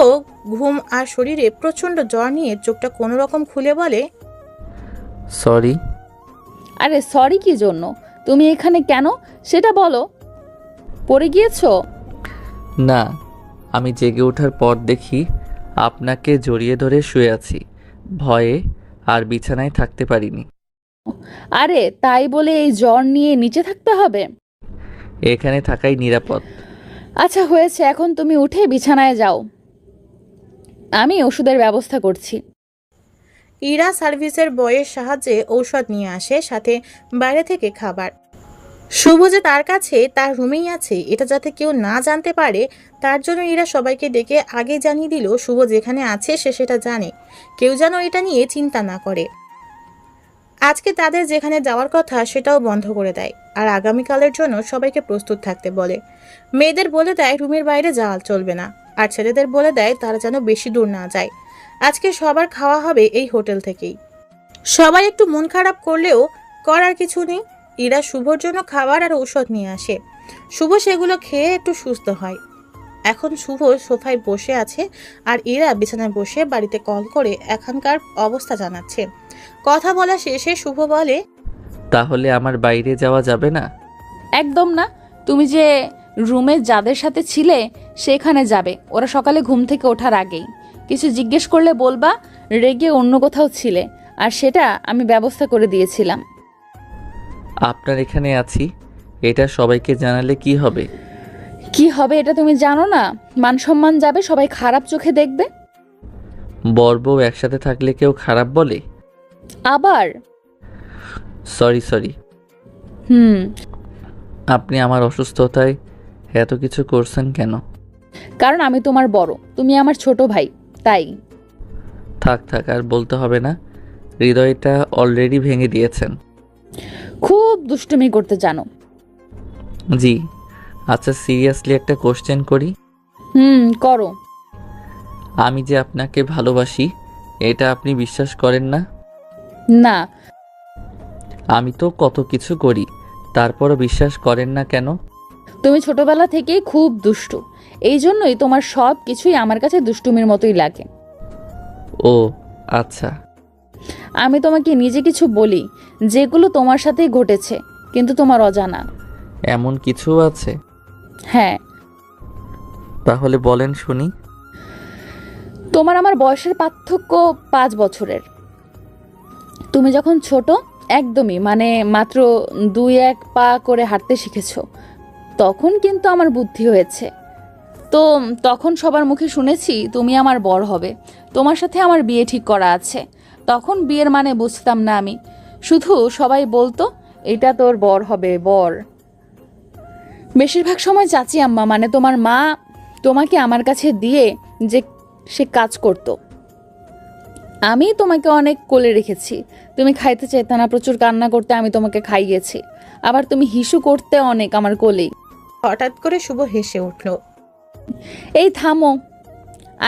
ঘুম আর শরীরে প্রচন্ড জ্বর নিয়ে চোখটা কোনো রকম খুলে বলে, সরি। আরে সরি কি জন্য? তুমি এখানে কেন সেটা বলো। পড়ে গিয়েছো? না, আমি জেগে ওঠার পর দেখি আপনাকে জড়িয়ে ধরে শুয়ে আছি। ভয়ে আর বিছানায় থাকতে পারিনি। আরে তাই বলে এই জ্বর নিয়ে নিচে থাকতে হবে? এখানে থাকাই নিরাপদ। আচ্ছা হয়েছে, এখন তুমি উঠে বিছানায় যাও, আমি ওষুধের ব্যবস্থা করছি। ইরা সার্ভিসের বয়ের সাহায্যে ঔষধ নিয়ে আসে, সাথে বাইরে থেকে খাবার। শুভ যে তার কাছে তার রুমেই আছে এটা যাতে কেউ না জানতে পারে, তার জন্য ইরা সবাইকে ডেকে আগে জানিয়ে দিল শুভ যেখানে আছে সে সেটা জানে, কেউ যেন এটা নিয়ে চিন্তা না করে। আজকে তাদের যেখানে যাওয়ার কথা সেটাও বন্ধ করে দেয়, আর আগামীকালের জন্য সবাইকে প্রস্তুত থাকতে বলে। মেয়েদের বলে দেয় রুমের বাইরে যাওয়া চলবে না, আর ছেলেদের বলে দেয় তারা যেন বেশি দূর না যায়। আজকে সবার খাওয়া হবে এই হোটেল থেকেই। সবাই একটু মন খারাপ করলেও করার কিছু নেই। ইরা শুভর জন্য খাবার আর ঔষধ নিয়ে আসে, শুভ সেগুলো খেয়ে একটু সুস্থ হয়। এখন শুভ সোফায় বসে আছে আর ইরা বিছানায় বসে বাড়িতে কল করে এখানকার অবস্থা জানাচ্ছে। কথা বলা শেষে শুভ বলে, তাহলে আমার বাইরে যাওয়া যাবে না? একদম না, তুমি যে রুমে যাদের সাথে ছিলে সেখানে যাবে, ওরা সকালে ঘুম থেকে ওঠার আগেই। কিছু জিজ্ঞেস করলে বলবা রেগে অন্য কোথাও ছিলে, আর সেটা আমি ব্যবস্থা করে দিয়েছিলাম। আপনার এখানে আছি এটা সবাইকে জানালে কি হবে? কি হবে এটা তুমি জানো না? মান সম্মান যাবে, সবাই খারাপ চোখে দেখবে। বর বউ একসাথে থাকলে কেউ খারাপ বলে? আবার সরি। আপনি আমার অসুস্থতায় এত কিছু করছেন কেন? কারণ আমি তোমার বড়, তুমি আমার ছোট ভাই, তাই। থাক আর বলতে হবে না, হৃদয়টা অলরেডি ভেঙে দিয়েছেন। খুব দুষ্টুমি করতে জানো। জি। আচ্ছা সিরিয়াসলি একটা কোশ্চেন করি? করো। আমি যে আপনাকে ভালোবাসি এটা আপনি বিশ্বাস করেন না? না। আমি তো কত কিছু করি তারপরও বিশ্বাস করেন না কেন? তুমি ছোটবেলা থেকেই খুব দুষ্টু, এই জন্যই তোমার সব কিছুই আমার কাছে দুষ্টুমির মতোই লাগে। ও আচ্ছা। আমি তোমাকে নিজে কিছু বলি যেগুলো তোমার সাথেই ঘটেছে, কিন্তু তোমার অজানা। এমন কিছু আছে? হ্যাঁ। তাহলে বলেন শুনি। তোমার আমার বয়সের পার্থক্য 5 বছরের। তুমি যখন ছোট, একদমই মানে মাত্র 2-1 পা করে হাঁটতে শিখেছ, তখন কিন্তু আমার বুদ্ধি হয়েছে। তো তখন সবার মুখে শুনেছি তুমি আমার বর হবে, তোমার সাথে আমার বিয়ে ঠিক করা আছে। তখন বিয়ের মানে বুঝতাম না আমি, শুধু সবাই বলতো এটা তোর বর হবে, বর। বেশিরভাগ সময় চাচি আম্মা মানে তোমার মা তোমাকে আমার কাছে দিয়ে যে সে কাজ করত। আমি তোমাকে অনেক কোলে রেখেছি, তুমি খাইতে চাইতে না, প্রচুর কান্না করতে, আমি তোমাকে খাইয়েছি। আবার তুমি হিসু করতে অনেক আমার কোলেই। হঠাৎ করে শুভ হেসে উঠল। এই থামো,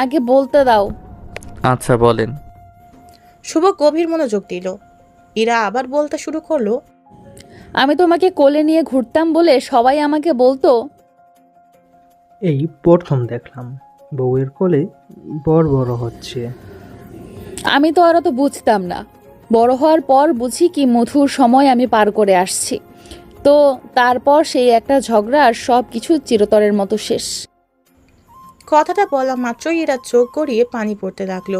আগে বলতে দাও। আচ্ছা বলেন। শুভ গভীর মনোযোগ দিল। ইরা আবার বলতে শুরু করলো, আমি তোমাকে কোলে নিয়ে ঘুরতাম বলে সবাই আমাকে বলতো এই প্রথম দেখলাম বউয়ের কোলে বড় বড় হচ্ছে। আমি তো আর অত বুঝতাম না, বড় হওয়ার পর বুঝি কি মধুর সময় আমি পার করে আসছি। তো তারপর সেই একটা ঝগড়া আর সব কিছু চিরতরের মতো শেষ। কথাটা বলা মাত্রই ইরা চোখ গড়িয়ে পানি পড়তে লাগলো।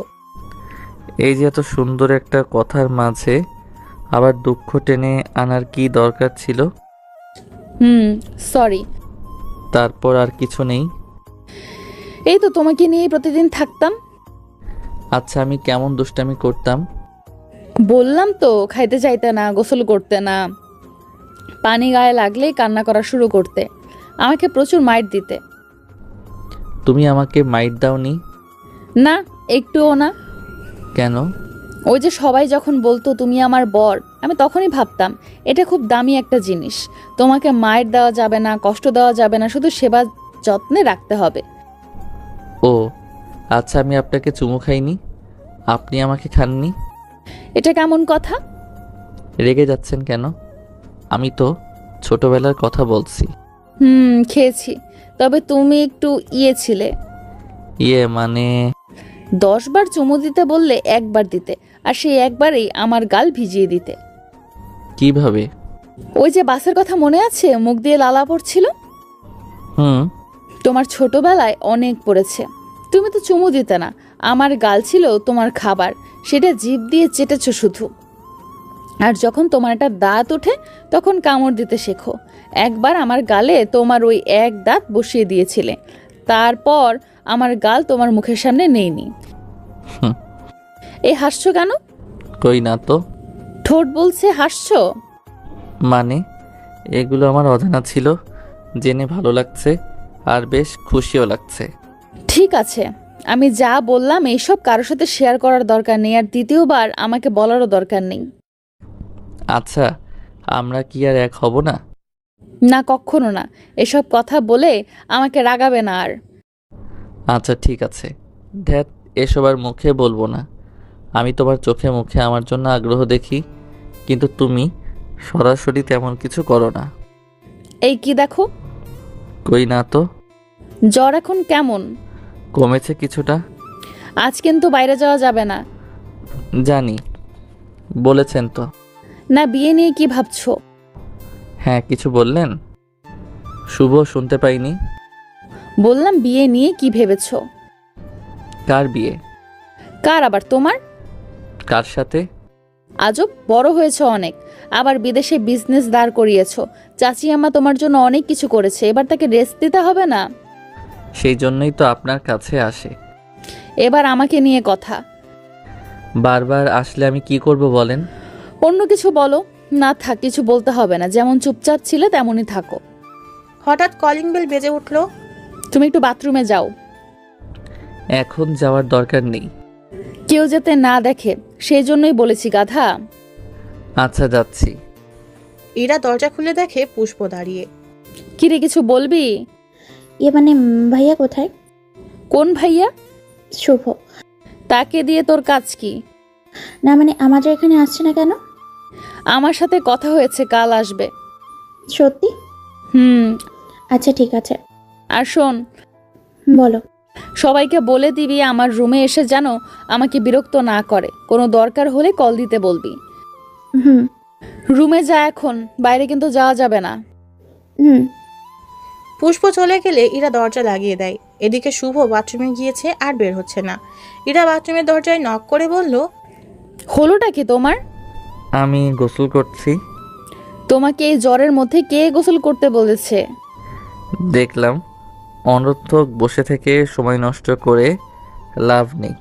এই যে এত সুন্দর একটা কথার মাঝে আবার দুঃখ টেনে আনার কি দরকার ছিল? সরি। তারপর আর কিছু নেই? এই তো তোমাকে নিয়ে প্রতিদিন থাকতাম। আচ্ছা আমি কেমন দুষ্টামি করতাম? বললাম তো, খাইতে চাইতে না, গোসল করতে না, পানি গায়ে লাগলেই কান্না করা শুরু করতে, আমাকে প্রচুর মাইট দিতে। তুমি আমাকে মাইট দাওনি? না, একটুও না। কেন? ওই যে সবাই যখন বলতো তুমি আমার বর, আমি তখনই ভাবতাম এটা খুব দামি একটা জিনিস, তোমাকে মাইট দেওয়া যাবে না, কষ্ট দেওয়া যাবে না, শুধু সেবা যত্নে রাখতে হবে। ও আচ্ছা, আমি আপনাকে চুমু খাইনি, আপনি আমাকে খাননি? এটা কেমন কথা? রেগে যাচ্ছেন কেন? আমি তো ছোটবেলার কথা বলছি। খেয়েছি, তবে তুমি একটু ছিলে। মানে 10 বার চুমু দিতে বললে 1 বার দিতে, আর সেই একবারেই আমার গাল ভিজিয়ে দিতে। কিভাবে? ওই যে বাসের কথা মনে আছে, মুখ দিয়ে লালা পড়ছিল? তোমার ছোটবেলায় অনেক পড়েছে, তুমি তো চুমু দিতে না, আমার গাল ছিল তোমার খাবার, সেটা জিভ দিয়ে চেটেছ শুধু। আর যখন তোমার একটা দাঁত ওঠে তখন কামড় দিতে শেখো। একবার আমার গালে তোমার ওই এক দাঁত বসিয়ে দিয়েছিলে, তারপর আমার গাল তোমার মুখের সামনে নেইনি। হুম। এই হাসছো কেন? কই না তো। ঠোঁট বলছে হাসছো। মানে এগুলো আমার অজানা ছিল, জেনে ভালো লাগছে আর বেশ খুশিও লাগছে। ঠিক আছে, আমি যা বললাম এইসব কারোর সাথে শেয়ার করার দরকার নেই, আর দ্বিতীয়বার আমাকে বলারও দরকার নেই। আচ্ছা, আমরা কি আর এক হব না? না, কখনো না। এসব কথা বলে আমাকে রাগাবে না আর। আচ্ছা ঠিক আছে, ধ্যাত, এসব আর মুখে বলবো না। আমি তোমার চোখে মুখে আমার জন্য আগ্রহ দেখি, কিন্তু তুমি সরাসরি তেমন কিছু করো না। এই কি দেখো? কই না তো। জ্বর এখন কেমন? কমেছে কিছুটা। আজ কিন্তু বাইরে যাওয়া যাবে না। জানি, বলেছেন তো। না, বিয়ে নিয়ে কি ভাবছো? হ্যাঁ, কিছু বললেন? শুভ, শুনতে পাইনি। বললাম বিয়ে নিয়ে কি ভেবেছো? কার বিয়ে? কার আবার? তোমার। কার সাথে? আজব, বড় হয়েছো অনেক, আবার বিদেশে বিজনেস দাঁড় করিয়েছো। চাচি আম্মা তোমার জন্য অনেক কিছু করেছে, এবার তাকে রেস্ট দিতে হবে না? সেই জন্যই তো আপনার কাছে আসে। এবার আমাকে নিয়ে কথা। বারবার আসলে আমি কি করব বলেন? অন্য কিছু বলো। না থাক, কিছু বলতে হবে না, যেমন চুপচাপ ছিলে তেমনই থাকো। হঠাৎ কলিং বেল বেজে উঠল। তুমি একটু বাথরুমে যাও। এখন যাওয়ার দরকার নেই। কেউ যাতে না দেখে সেই জন্যই বলেছি, গাধা। আচ্ছা, যাচ্ছি। ইরা দরজা খুলে দেখে পুষ্প দাঁড়িয়ে। কিরে, কিছু বলবি? মানে ভাইয়া কোথায়? কোন ভাইয়া? শুভ। তাকে দিয়ে তোর কাজ কি? না মানে আমাদের এখানে আসছে না কেন? আমার সাথে কথা হয়েছে, কাল আসবে। সত্যি? হুম। আচ্ছা ঠিক আছে। আর শোন, বলো। সবাইকে বলে দিবি আমার রুমে এসে যেন আমাকে বিরক্ত না করে, কোনো দরকার হলে কল দিতে বলবি। হুম রুমে যা এখন, বাইরে কিন্তু যাওয়া যাবে না। হুম। পুষ্প চলে গেলে ইরা দরজা লাগিয়ে দেয়। এদিকে শুভ বাথরুমে গিয়েছে আর বের হচ্ছে না। ইরা বাথরুমের দরজায় নক করে বলল, হলোটা কি তোমার? আমি গোসল করছি। তোমাকে এই জ্বরের মধ্যে কে গোসল করতে বলেছে? দেখলাম অনর্থক বসে থেকে সময় নষ্ট করে লাভ নেই,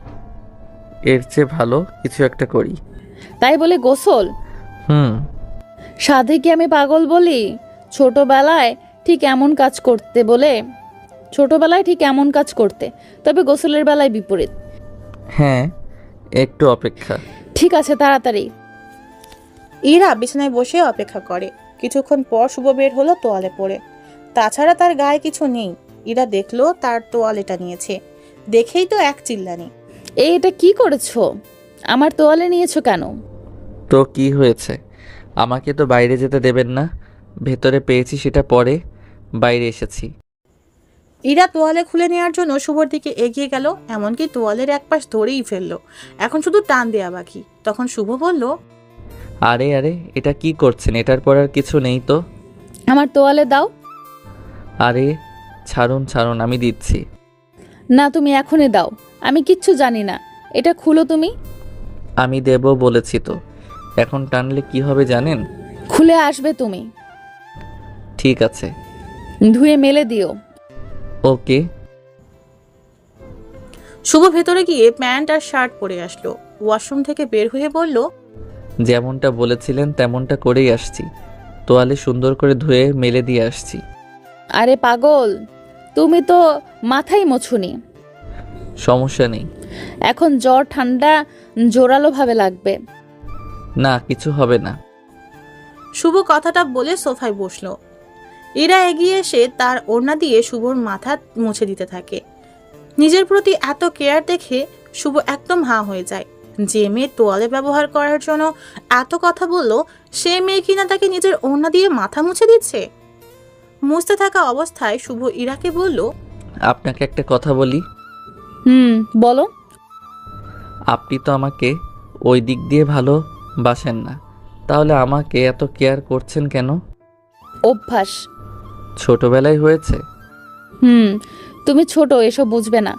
এর চেয়ে ভালো কিছু একটা করি। তাই বলে গোসল? হুম। সাধে কি আমি পাগল বলি? ছোটবেলায় ঠিক এমন কাজ করতে, তবে গোসলের বেলায় বিপরীত। হ্যাঁ, একটু অপেক্ষা। ঠিক আছে, তাড়াতাড়ি। ইরা বিছানায় বসে অপেক্ষা করে। কিছুক্ষণ পর শুভ বের হলো তোয়ালে পরে। তাছাড়া তার গায়ে কিছু নেই। ইরা দেখলো তার তোয়ালেটা নিয়েছে, দেখেই তো এক চিল্লানি। এটা কি করেছো? আমার তোয়ালে নিয়েছো কেন? তো কি হয়েছে? আমাকে তো বাইরে যেতে দেবেন না। ভেতরে পেয়েছি সেটা পরে, বাইরে এসেছি। ইরা তোয়ালে খুলে নেওয়ার জন্য শুভর দিকে এগিয়ে গেল, এমনকি তোয়ালের এক পাশ ধরেই ফেললো। এখন শুধু টান দেয়া বাকি। তখন শুভ বলল, আরে আরে, এটা কি করছেন? এটার পর আর কিছু নেই তো। আমার তোয়ালে দাও। আরে ছাড়ুন ছাড়ুন, আমি দিচ্ছি। না, তুমি এখনই দাও, আমি কিচ্ছু জানি না। এটা খুলো তুমি। আমি দেব বলেছি তো, এখন টানলে কি হবে জানেন? খুলে আসবে তুমি। ঠিক আছে। ধুয়ে মেলে দিও। ওকে। শুভ ভেতরে গিয়ে প্যান্ট আর শার্ট পরে আসলো। ওয়াশরুম থেকে বের হয়ে বলল, যেমনটা বলেছিলেন তেমনটা করেই আসছি। তোয়ালে সুন্দর করে ধুয়ে মেলে দিয়ে আসছি। আরে পাগল, তুমি তো মাথাই মোছুনি। সমস্যা নেই। এখন জ্বর ঠান্ডা জোরালো ভাবে লাগবে। না, কিছু হবে না। শুভ কথাটা বলে সোফায় বসলো। ইরা এগিয়ে এসে তার ওড়না দিয়ে শুভর মাথা মুছে দিতে থাকে। নিজের প্রতি এত কেয়ার দেখে শুভ একদম হাঁ হয়ে যায়। যে মেয়ে তোয়ালে ব্যবহার করার জন্য এত কথা বলল, সে মেয়ে কিনা তাকে নিজের ওড়না দিয়ে মাথা মুছে দিচ্ছে। মুছতে থাকা অবস্থায় শুভ ইরাকে বলল, আপনাকে একটা কথা বলি। বলো। আপনি তো আমাকে ওই দিক দিয়ে ভালোবাসেন না, তাহলে আমাকে এত কেয়ার করছেন কেন? অভ্যাস। ছোটবেলায় হয়েছে? তুমি ছোট, এসব বুঝবে না।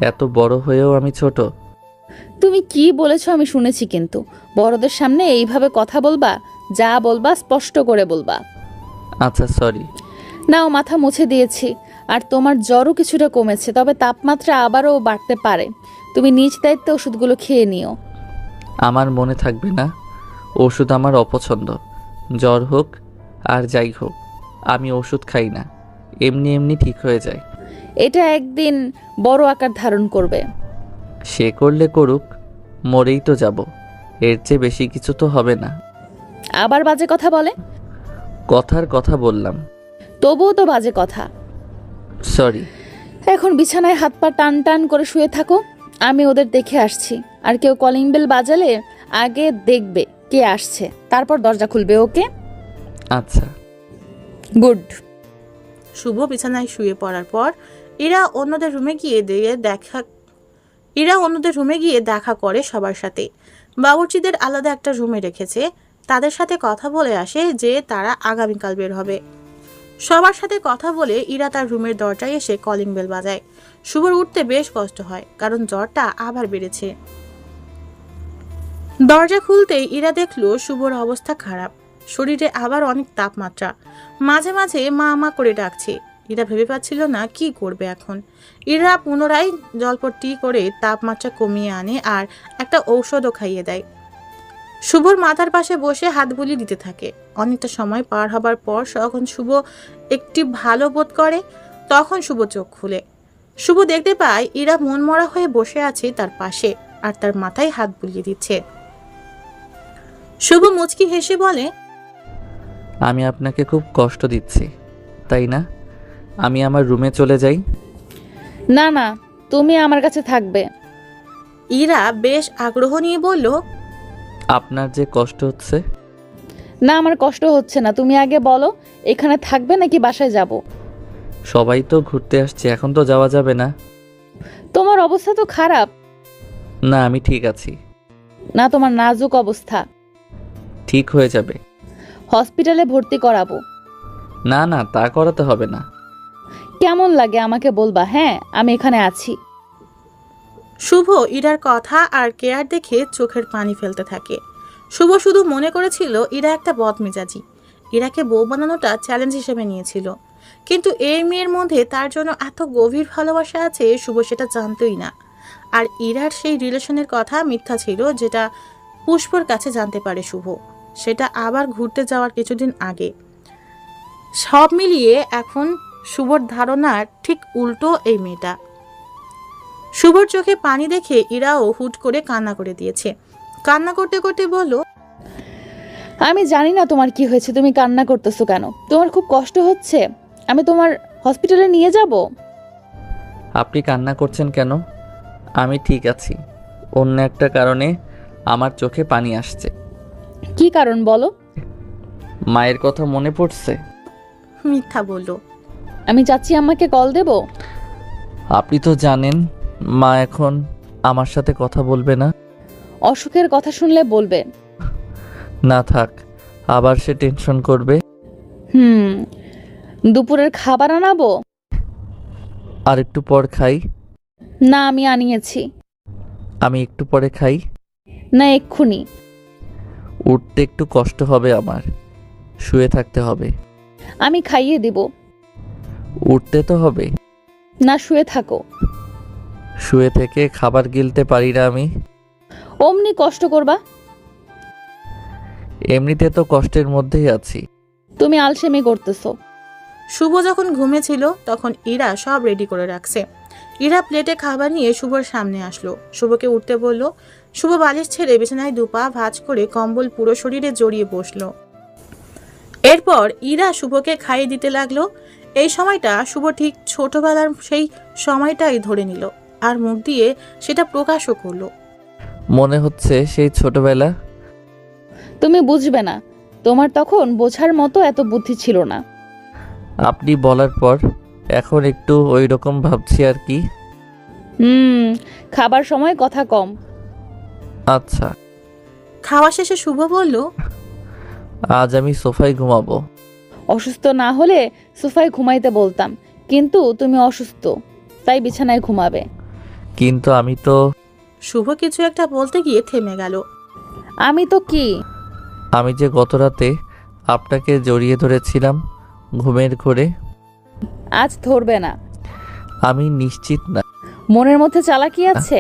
এত বড় হয়েও আমি ছোট? তুমি কি বলেছো আমি শুনেছি, কিন্তু বড়দের সামনে এইভাবে কথা বলবা? যা বলবা স্পষ্ট করে বলবা। আচ্ছা সরি। নাও, মাথা মুছে দিয়েছি। আর তোমার জ্বরও কিছুটা কমেছে, তবে তাপমাত্রা আবারও বাড়তে পারে। তুমি নিজ দায়িত্বে ওষুধগুলো খেয়ে নিও। আমার মনে থাকবে না, ওষুধ আমার অপছন্দ। জ্বর হোক আর যাই হোক, আমি ওষুধ খাই না, এমনি এমনি ঠিক হয়ে যায়। এটা একদিন বড় আকার ধারণ করবে। সে করলে করুক, মরেই তো যাব, এর চেয়ে বেশি কিছু তো হবে না। আবার বাজে কথা বলে। কথার কথা বললাম। তবুও তো বাজে কথা। সরি। এখন বিছানায় হাত পা টান টান করে শুয়ে থাকো, আমি ওদের দেখে আসছি। আর কেউ কলিং বেল বাজালে আগে দেখবে কে আসছে, তারপর দরজা খুলবে। ওকে? আচ্ছা। গুড। শুভ বিছানায় শুয়ে পড়ার পর ইরা অন্যদের রুমে গিয়ে দেখা করে সবার সাথে। বাবুর্চিদের আলাদা একটা রুমে রেখেছে, তাদের সাথে কথা বলে আসে যে তারা আগামীকাল বের হবে। সবার সাথে কথা বলে ইরা তার রুমের দরজায় এসে কলিং বেল বাজায়। শুভর উঠতে বেশ কষ্ট হয়, কারণ জ্বরটা আবার বেড়েছে। দরজা খুলতেই ইরা দেখলো শুভর অবস্থা খারাপ, শরীরে আবার অনেক তাপমাত্রা, মাঝে মাঝে মা মা করে ডাকছে। ইরা ভেবে পাচ্ছিল না কি করবে এখন। ইরা পুনরায় জলপট্টি করে তাপমাত্রা কমিয়ে আনে আর একটা ঔষধও খাইয়ে দেয়। শুভর মাথার পাশে বসে হাত বুলি দিতে থাকে। অনেকটা সময় পার হবার পর যখন শুভ একটি ভালো বোধ করে, তখন শুভ চোখ খুলে। শুভ দেখতে পায় ইরা মনমরা হয়ে বসে আছে তার পাশে আর তার মাথায় হাত বুলিয়ে দিচ্ছে। শুভ মুচকি হেসে বলে, আমি আপনাকে খুব কষ্ট দিচ্ছি, তাই না? আমি আমার রুমে চলে যাই। না না, তুমি আমার কাছে থাকবে। ইরা বেশ আগ্রহ নিয়ে বলল, আপনার যে কষ্ট হচ্ছে। না, আমার কষ্ট হচ্ছে না। তুমি আগে বলো, এখানে থাকবে নাকি বাসায় যাব? সবাই তো ঘুরতে আসছে, এখন তো যাওয়া যাবে না। তোমার অবস্থা তো খারাপ। না, আমি ঠিক আছি। না, তোমার নাজুক অবস্থা। ঠিক হয়ে যাবে। হসপিটালে ভর্তি করাবো। না না, তা করাতে হবে না। কেমন লাগে আমাকে বলবা। হ্যাঁ, আমি এখানে আছি। শুভ ইরার কথা আর কেয়ার দেখে চোখের পানি ফেলতে থাকে। শুভ শুধু মনে করেছিল ইরা একটা বদমেজাজি, ইরাকে বউ বানানোটা চ্যালেঞ্জ হিসেবে নিয়েছিল। কিন্তু এই মেয়ের মধ্যে তার জন্য এত গভীর ভালোবাসা আছে শুভ সেটা জানতই না। আর ইরার সেই রিলেশনের কথা মিথ্যা ছিল, যেটা পুষ্পর কাছে জানতে পারে শুভ, সেটা আবার ঘুরতে যাওয়ার কিছুদিন আগে। সব মিলিয়ে এখন শুভর ধারণার ঠিক উল্টো এই মেয়েটা। শুভর চোখে পানি দেখে ইরাও হুট করে কান্না করে দিয়েছে। কান্না করতে করতে বলল, আমি জানি না তোমার কি হয়েছে, তুমি কান্না করতেছো কেন? তোমার খুব কষ্ট হচ্ছে, আমি তোমার হসপিটালে নিয়ে যাব। আপনি কান্না করছেন কেন? আমি ঠিক আছি। অন্য একটা কারণে আমার চোখে পানি আসছে। কি কারণ বলো? মায়ের কথা মনে পড়ছে। মিথ্যা বলল। আমি চাচ্ছি আমাকে কল দেব। আপনি তো জানেন মা এখন আমার সাথে কথা বলবে না। অসুখের কথা শুনলে বলবে। না থাক, আবার সে টেনশন করবে। দুপুরের খাবার আনাবো? আর একটু পর খাই। না, আমি আনিয়েছি। আমি একটু পরে খাই। না, এক্ষুনি। উঠতে একটু কষ্ট হবে আমার, শুয়ে থাকতে হবে। আমি খাইয়ে দিব। উঠতে তো হবে। না, শুয়ে থাকো। শুয়ে থেকে খাবার গিলতে পারি না আমি। অমনি কষ্ট করবা? এমনিতে তো কষ্টের মধ্যেই আছি। তুমি আলসেমি করতেছো। শুভ যখন ঘুমেছিল তখন ইরা সব রেডি করে রাখছে। ইরা প্লেটে খাবার নিয়ে শুভর সামনে আসলো, শুভকে উঠতে বলল। শুভ বালিশ ছেড়ে বিছানায় দুপা ভাঁজ করে কম্বল পুরো শরীরে জড়িয়ে বসলো। এরপর ইরা শুভকে খাইয়ে দিতে লাগলো। এই সময়টা শুভ ঠিক ছোটবেলার সেই সময়টাই ধরে নিল আর মুখ দিয়ে সেটা প্রকাশও করলো। মনে হচ্ছে সেই ছোটবেলা। তুমি বুঝবে না, তোমার তখন বোঝার মতো এত বুদ্ধি ছিল না। আপনি বলার পর এখন একটু ওই রকম ভাবছি আর কি। খাবার সময় কথা কম। আচ্ছা। খাওয়া শেষে শুভ বলল, আজ আমি সোফায় ঘুমাবো। অসুস্থ না হলে সোফায় ঘুমাইতে বলতাম, কিন্তু তুমি অসুস্থ, তাই বিছানায় ঘুমাবে। কিন্তু আমি তো। শুভ কিছু একটা বলতে গিয়ে থেমে গেল। আমি তো কি? আমি যে গতরাতে আপনাকে জড়িয়ে ধরেছিলাম ঘুমের ঘোরে। আজ ধরবে না। আমি নিশ্চিত না। মনের মধ্যে চালাকি আছে?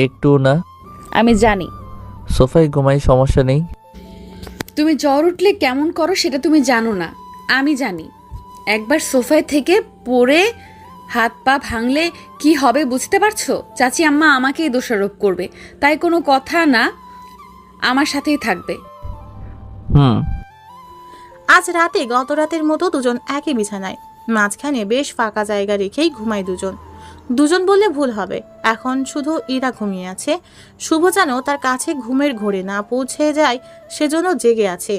একটু না। আমি জানি। সোফায় ঘুমাই, সমস্যা নেই। তুমি জ্বর উঠলে কেমন করো সেটা তুমি জানো না, আমি জানি। একবার সোফায় থেকে পড়ে হাত পা ভাঙলে কি হবে বুঝতে পারছো? চাচি আম্মা আমাকেই দোষারোপ করবে, তাই কোনো কথা না, আমার সাথেই থাকবে। হুম। আজ রাতে গত রাতের মতো দুজন একই বিছানায়, মাঝখানে বেশ ফাঁকা জায়গা রেখেই ঘুমায় দুজন। দুজন বললে ভুল হবে, এখন শুধু ইরা ঘুমিয়ে আছে। শুভ যেন তার কাছে ঘুমের ঘোরে না পৌঁছে যায়, সেজন্য জেগে আছে।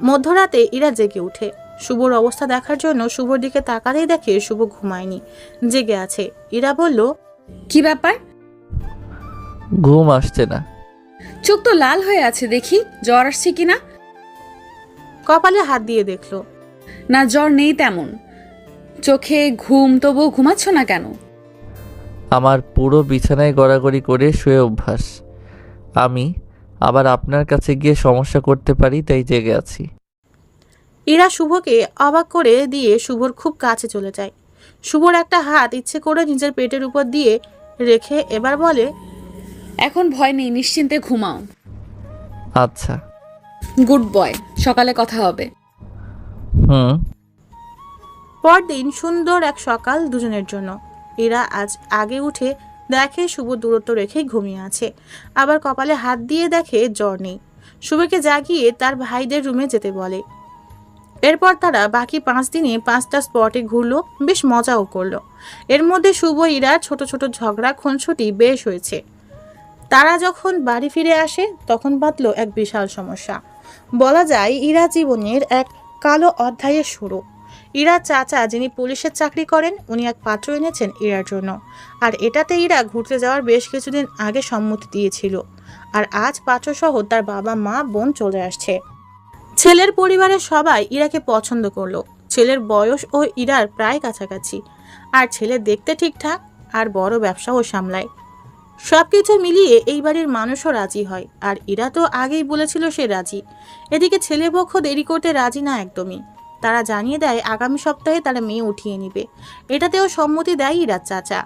মধ্যরাতে ইরা জেগে উঠে শুভর অবস্থা দেখার জন্য শুভর দিকে তাকাতেই দেখে শুভ ঘুমায়নি, জেগে আছে। ইরা বলল, কি ব্যাপার? ঘুম আসছে না। চোখ তো লাল হয়ে আছে, দেখি জ্বর আসছে কিনা। কপালে হাত দিয়ে দেখলো, না জ্বর নেই তেমন। চোখে ঘুম, তবুও ঘুমাচ্ছ না কেন? আমার পুরো বিছানায় গড়াগড়ি করে শুয়ে অভ্যাস। আমি আবার আপনার কাছে গিয়ে সমস্যা করতে পারি, তাই জেগে আছি। ইরা শুভকে অবাক করে দিয়ে শুভর খুব কাছে চলে যায়। শুভর একটা হাত ইচ্ছে করে নিজের পেটের উপর দিয়ে রেখে এবার বলে, এখন ভয় নেই, নিশ্চিন্তে ঘুমাও। আচ্ছা। গুড বয়, সকালে কথা হবে। হুম। পরদিন সুন্দর এক সকাল দুজনের জন্য। ইরা আজ আগে উঠে দেখে শুভ দূরত্ব রেখে ঘুমিয়ে আছে, আবার কপালে হাত দিয়ে দেখে জ্বর নেই। শুভকে জাগিয়ে তার ভাইদের রুমে যেতে বলে। এরপর তারা বাকি 5 দিনে 5টা স্পটে ঘুরলো, বেশ মজাও করলো। এর মধ্যে শুভ ইরার ছোট ছোট ঝগড়া খুনসুটি বেশ হয়েছে। তারা যখন বাড়ি ফিরে আসে তখন বাঁধল এক বিশাল সমস্যা। বলা যায় ইরা জীবনের এক কালো অধ্যায়ের শুরু। ইরা চাচা যিনি পুলিশের চাকরি করেন, উনি এক পাত্র এনেছেন ইরার জন্য। আর এটাতে ইরা ঘুরতে যাওয়ার বেশ কিছুদিন আগে সম্মতি দিয়েছিল। আর আজ পাত্রসহ তার বাবা মা বোন চলে আসছে। ছেলের পরিবারের সবাই ইরাকে পছন্দ করলো। ছেলের বয়স ও ইরার প্রায় কাছাকাছি, আর ছেলে দেখতে ঠিকঠাক, আর বড় ব্যবসাও সামলায়। সবকিছু মিলিয়ে এই বাড়ির মানুষও রাজি হয়, আর ইরা তো আগেই বলেছিল সে রাজি। এদিকে ছেলেপক্ষ দেরি করতে রাজি না একদমই। তারা জানিয়ে দেয় আগামী সপ্তাহে তারা মেয়ে উঠিয়ে নিবে। এটাতেও সম্মতি দেয় ইরার চাচা।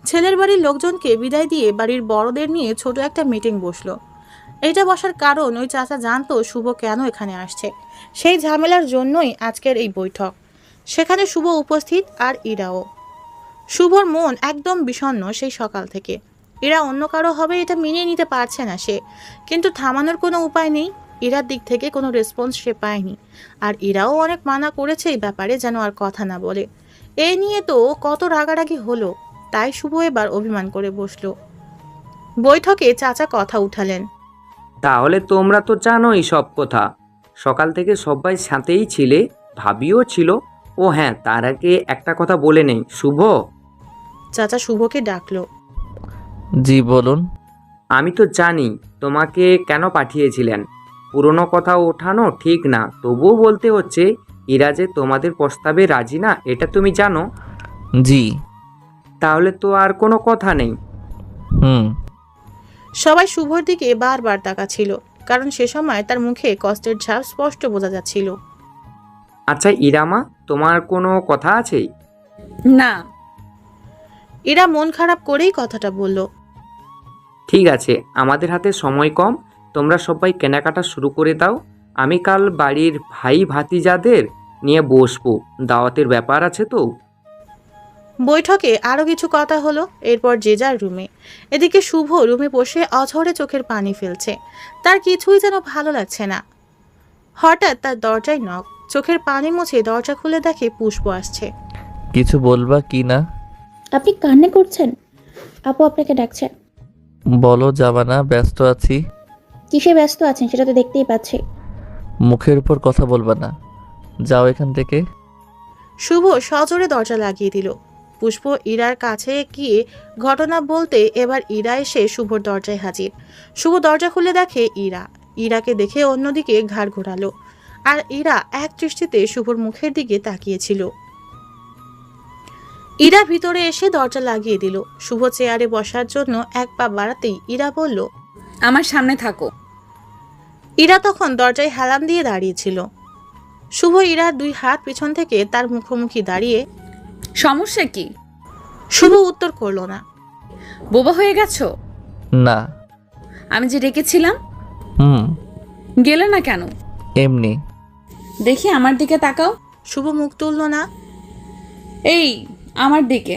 ছেলের বাড়ির লোকজনকে বিদায় দিয়ে বাড়ির বড়দের নিয়ে ছোট একটা মিটিং বসলো। এটা বসার কারণ ওই চাচা জানতো শুভ কেন এখানে আসছে, সেই ঝামেলার জন্যই আজকের এই বৈঠক। সেখানে শুভ উপস্থিত, আর ইরাও। শুভর মন একদম বিষণ্ণ সেই সকাল থেকে। এরা অন্য কারো হবে এটা মেনে নিতে পারছে না সে, কিন্তু থামানোর কোনো উপায় নেই। ইরার দিক থেকে কোনো রেসপন্স সে পায়নি, আর ইরাও অনেক মানা করেছে এই ব্যাপারে যেন আর কথা না বলে। এই নিয়ে তো কত রাগারাগি হলো, তাই শুভ এবার অভিমান করে বসলো। বৈঠকে চাচা কথা উঠালেন, তাহলে তোমরা তো জানোই সব কথা। সকাল থেকে সবাই সাথেই ছিলে, ভাবিও ছিল। ও হ্যাঁ, তার আগে একটা কথা বলে নেই, শুভ। চাচা শুভকে ডাকলো। জি বলুন। আমি তো জানি তোমাকে কেন পাঠিয়েছিলেন। পুরনো কথা ওঠানো ঠিক না, তবুও বলতে হচ্ছে, ইরা যে তোমাদের প্রস্তাবে রাজি না, এটা তুমি জানো। জি। তাহলে তো আর কোনো কথা নেই। হুম। সবাই শুভর দিকে বারবার তাকাচ্ছিল, কারণ সে সময় তার মুখে কষ্টের ছাপ স্পষ্ট বোঝা যাচ্ছিল। আচ্ছা ইরামা, তোমার কোনো কথা আছে? না। এরা মন খারাপ করেই কথাটা বলল। ঠিক আছে, আমাদের হাতে সময় কম, তোমরা সবাই কেনাকাটা শুরু করে দাও। আমি কাল বাড়ির ভাই ভাতিজাদের নিয়ে বসবো, দাওয়াতের ব্যাপার আছে তো। বৈঠকে আরো কিছু কথা হলো, এরপর যে যার রুমে। এদিকে শুভ রুমে বসে অঝরে চোখের পানি ফেলছে, তার কিছুই যেন ভালো লাগছে না। হঠাৎ তার দরজায় নক। চোখের পানি মুছে দরজা খুলে দেখে পুষ্প আসছে। কিছু বলবা কি না? আপনি কান্না করছেন? আপু আপনাকে ডাকছে। বলো যাবা না, ব্যস্ত আছি। কিসে ব্যস্ত আছেন সেটা তো দেখতেই পাচ্ছি। মুখের উপর কথা বলবা না, যাও এখান থেকে। শুভ সজোরে দরজা লাগিয়ে দিল। পুষ্প ইরার কাছে গিয়ে ঘটনা বলতে এবার ইরা এসে শুভর দরজায় হাজির। শুভ দরজা খুলে দেখে ইরা। ইরাকে দেখে অন্যদিকে ঘাড় ঘোরালো, আর ইরা এক দৃষ্টিতে শুভর মুখের দিকে তাকিয়েছিল। ইরা ভিতরে এসে দরজা লাগিয়ে দিল। শুভ চেয়ারে বসার জন্য এক পা বাড়াতেই ইরা বলল, আমার সামনে থাকো। ইরা তখন দরজায় হেলান দিয়ে দাঁড়িয়েছিল। শুভ ইরার দুই হাত পিছন থেকে তার মুখোমুখি দাঁড়িয়ে। সমস্যা কি? শুভ উত্তর করল না। বোবা হয়ে গেছো? না। আমি যে ডেকেছিলাম হুম। গেলে না কেন? এমনি। দেখি আমার দিকে তাকাও। শুভ মুখ তুলল না। এই আমার দিকে।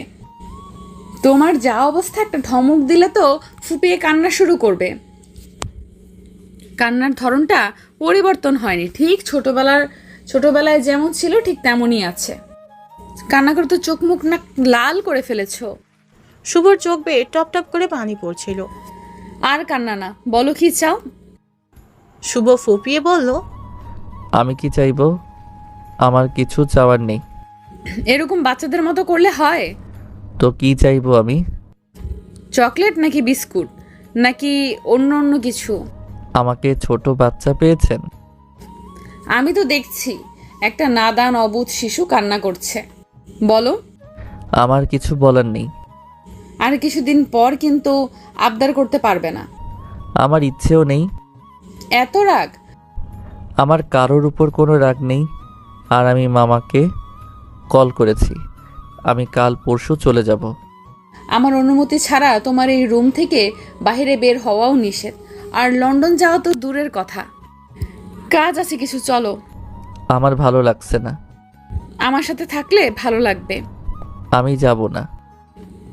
তোমার যা অবস্থা, একটা ধমক দিলে তো ফুপিয়ে কান্না শুরু করবে। কান্নার ধরনটা পরিবর্তন হয়নি, ঠিক ছোটবেলায় যেমন ছিল ঠিক তেমনই আছে। কান্না করে তো চোখ মুখ না লাল করে ফেলেছো। শুভর চোখ বেয়ে টপ টপ করে পানি পড়ছিল। আর কান্না না, বলো কি চাও? শুভ ফুপিয়ে বলল, আমি কি চাইবো? আমার কিছু চাওয়ার নেই। এরকম বাচ্চাদের মতো করলে হয়? তো কি চাইবো আমি? চকলেট নাকি বিস্কুট নাকি অন্য অন্য কিছু? আমাকে ছোট বাচ্চা পেয়েছেন? আমি তো দেখছি একটা নাদান অবুধ শিশু কান্না করছে। বলো। আমার কিছু বলার নেই। আর কিছুদিন পর কিন্তু আবদার করতে পারবে না। আমার ইচ্ছেও নেই। এত রাগ? আমার কারোর উপর কোনো রাগ নেই। আর আমি মামাকে কল করেছি, আমি কাল পরশু চলে যাব। আমার অনুমতি ছাড়া তোমার এই রুম থেকে বাইরে বের হওয়াও নিষেধ। আর লন্ডন যাওয়া তো দূরের কথা। কাজ আছে কিছু, চলো। আমার ভালো লাগছে না। আমার সাথে থাকলে ভালো লাগবে। আমি যাব না।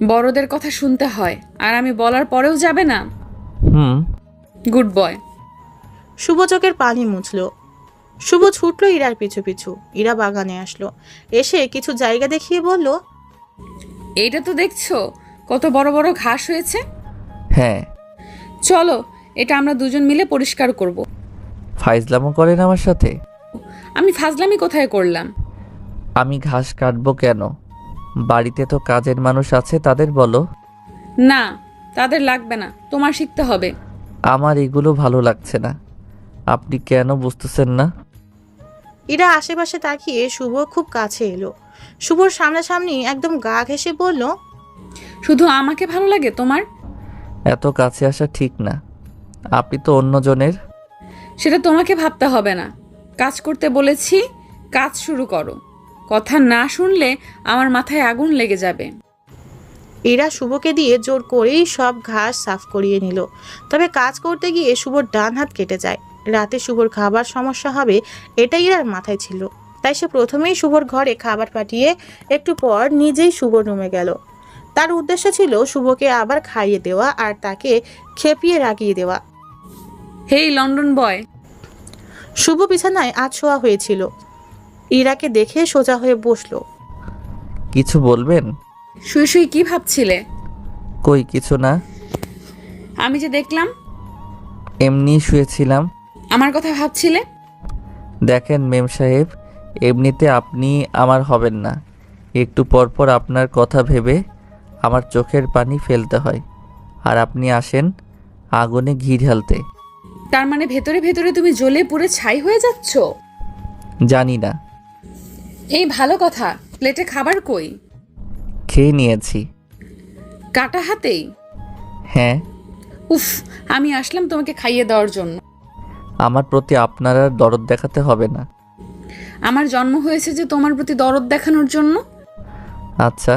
বড়দের কথা শুনতে হয়, আর আমি বলার পরেও যাবে না? হুম। Good boy. শুভ চোখের পানি মুছল। শুভ ছুটল ইরার পিছু পিছু। ইরা বাগানে আসলো। এসে কিছু জায়গা দেখিয়ে বলল, এইটা তো দেখছো কত বড় বড় ঘাস হয়েছে। হ্যাঁ। চলো, এটা আমরা দুজন মিলে পরিষ্কার করব। ফাইজলামো করেন আমার সাথে? আমি ফাজলামি কোথায় করলাম? আমি ঘাস কাটবো কেন? বাড়িতে তো কাজের মানুষ আছে, তাদের বলো। না, তাদের লাগবে না, তোমার শিখতে হবে। আমার এগুলো ভালো লাগছে না। আপনি কেন বুঝতেছেন না? ইরা আশেপাশে তাকিয়ে শুভ খুব কাছে এলো। শুভর সামনাসামনি একদম গা ঘেঁষে বলল, শুধু আমাকে ভালো লাগে তোমার? এত কাছে আসা ঠিক না। আপনি তো অন্যজনের। সেটা তোমাকে ভাবতে হবে না। কাজ করতে বলেছি, কাজ শুরু করো। কথা না শুনলে আমার মাথায় আগুন লেগে যাবে। ইরা শুভকে দিয়ে জোর করেই সব ঘাস সাফ করিয়ে নিল। তবে কাজ করতে গিয়ে শুভর ডান হাত কেটে যায়। রাতে শুভর খাবার সমস্যা হবে এটা ইরার মাথায় ছিল। তাই সে প্রথমেই শুভর ঘরে খাবার পাঠিয়ে একটু পর নিজেই শুভর রুমে গেল। তার উদ্দেশ্য ছিল শুভকে আবার খাইয়ে দেওয়া আর তাকে খেপিয়ে রাখিয়ে দেওয়া। হেই লন্ডন বয়। শুভ বিছানায় আধশোয়া হয়েছিল। ইরাকে দেখে সোজা হয়ে বসলো। কিছু বলবেন? শুয়ে শুয়ে কি ভাবছিলে? কই কিছু না। আমি যে দেখলাম। এমনি শুয়েছিলাম। আমার কথা ভাবছিলে? দেখেন মেম সাহেব, এমনিতে আপনি আমার হবেন না। একটু পর পর আপনার কথা ভেবে আমার চোখের পানি ফেলতে হয়। আর আপনি আসেন আগুনে ঘি ঢালতে। তার মানে ভেতরে ভেতরে তুমি জ্বলে পুড়ে ছাই হয়ে যাচ্ছ? জানি না। এই ভালো কথা। প্লেটে খাবার কই? খেয়ে নিয়েছি। কাটা হাতেই? হ্যাঁ। উফ, আমি আসলাম তোমাকে খাইয়ে দেওয়ার জন্য। আমার প্রতি আপনার আর দরদ দেখাতে হবে না। আমার জন্ম হয়েছে যে তোমার প্রতি দরদ দেখানোর জন্য। আচ্ছা,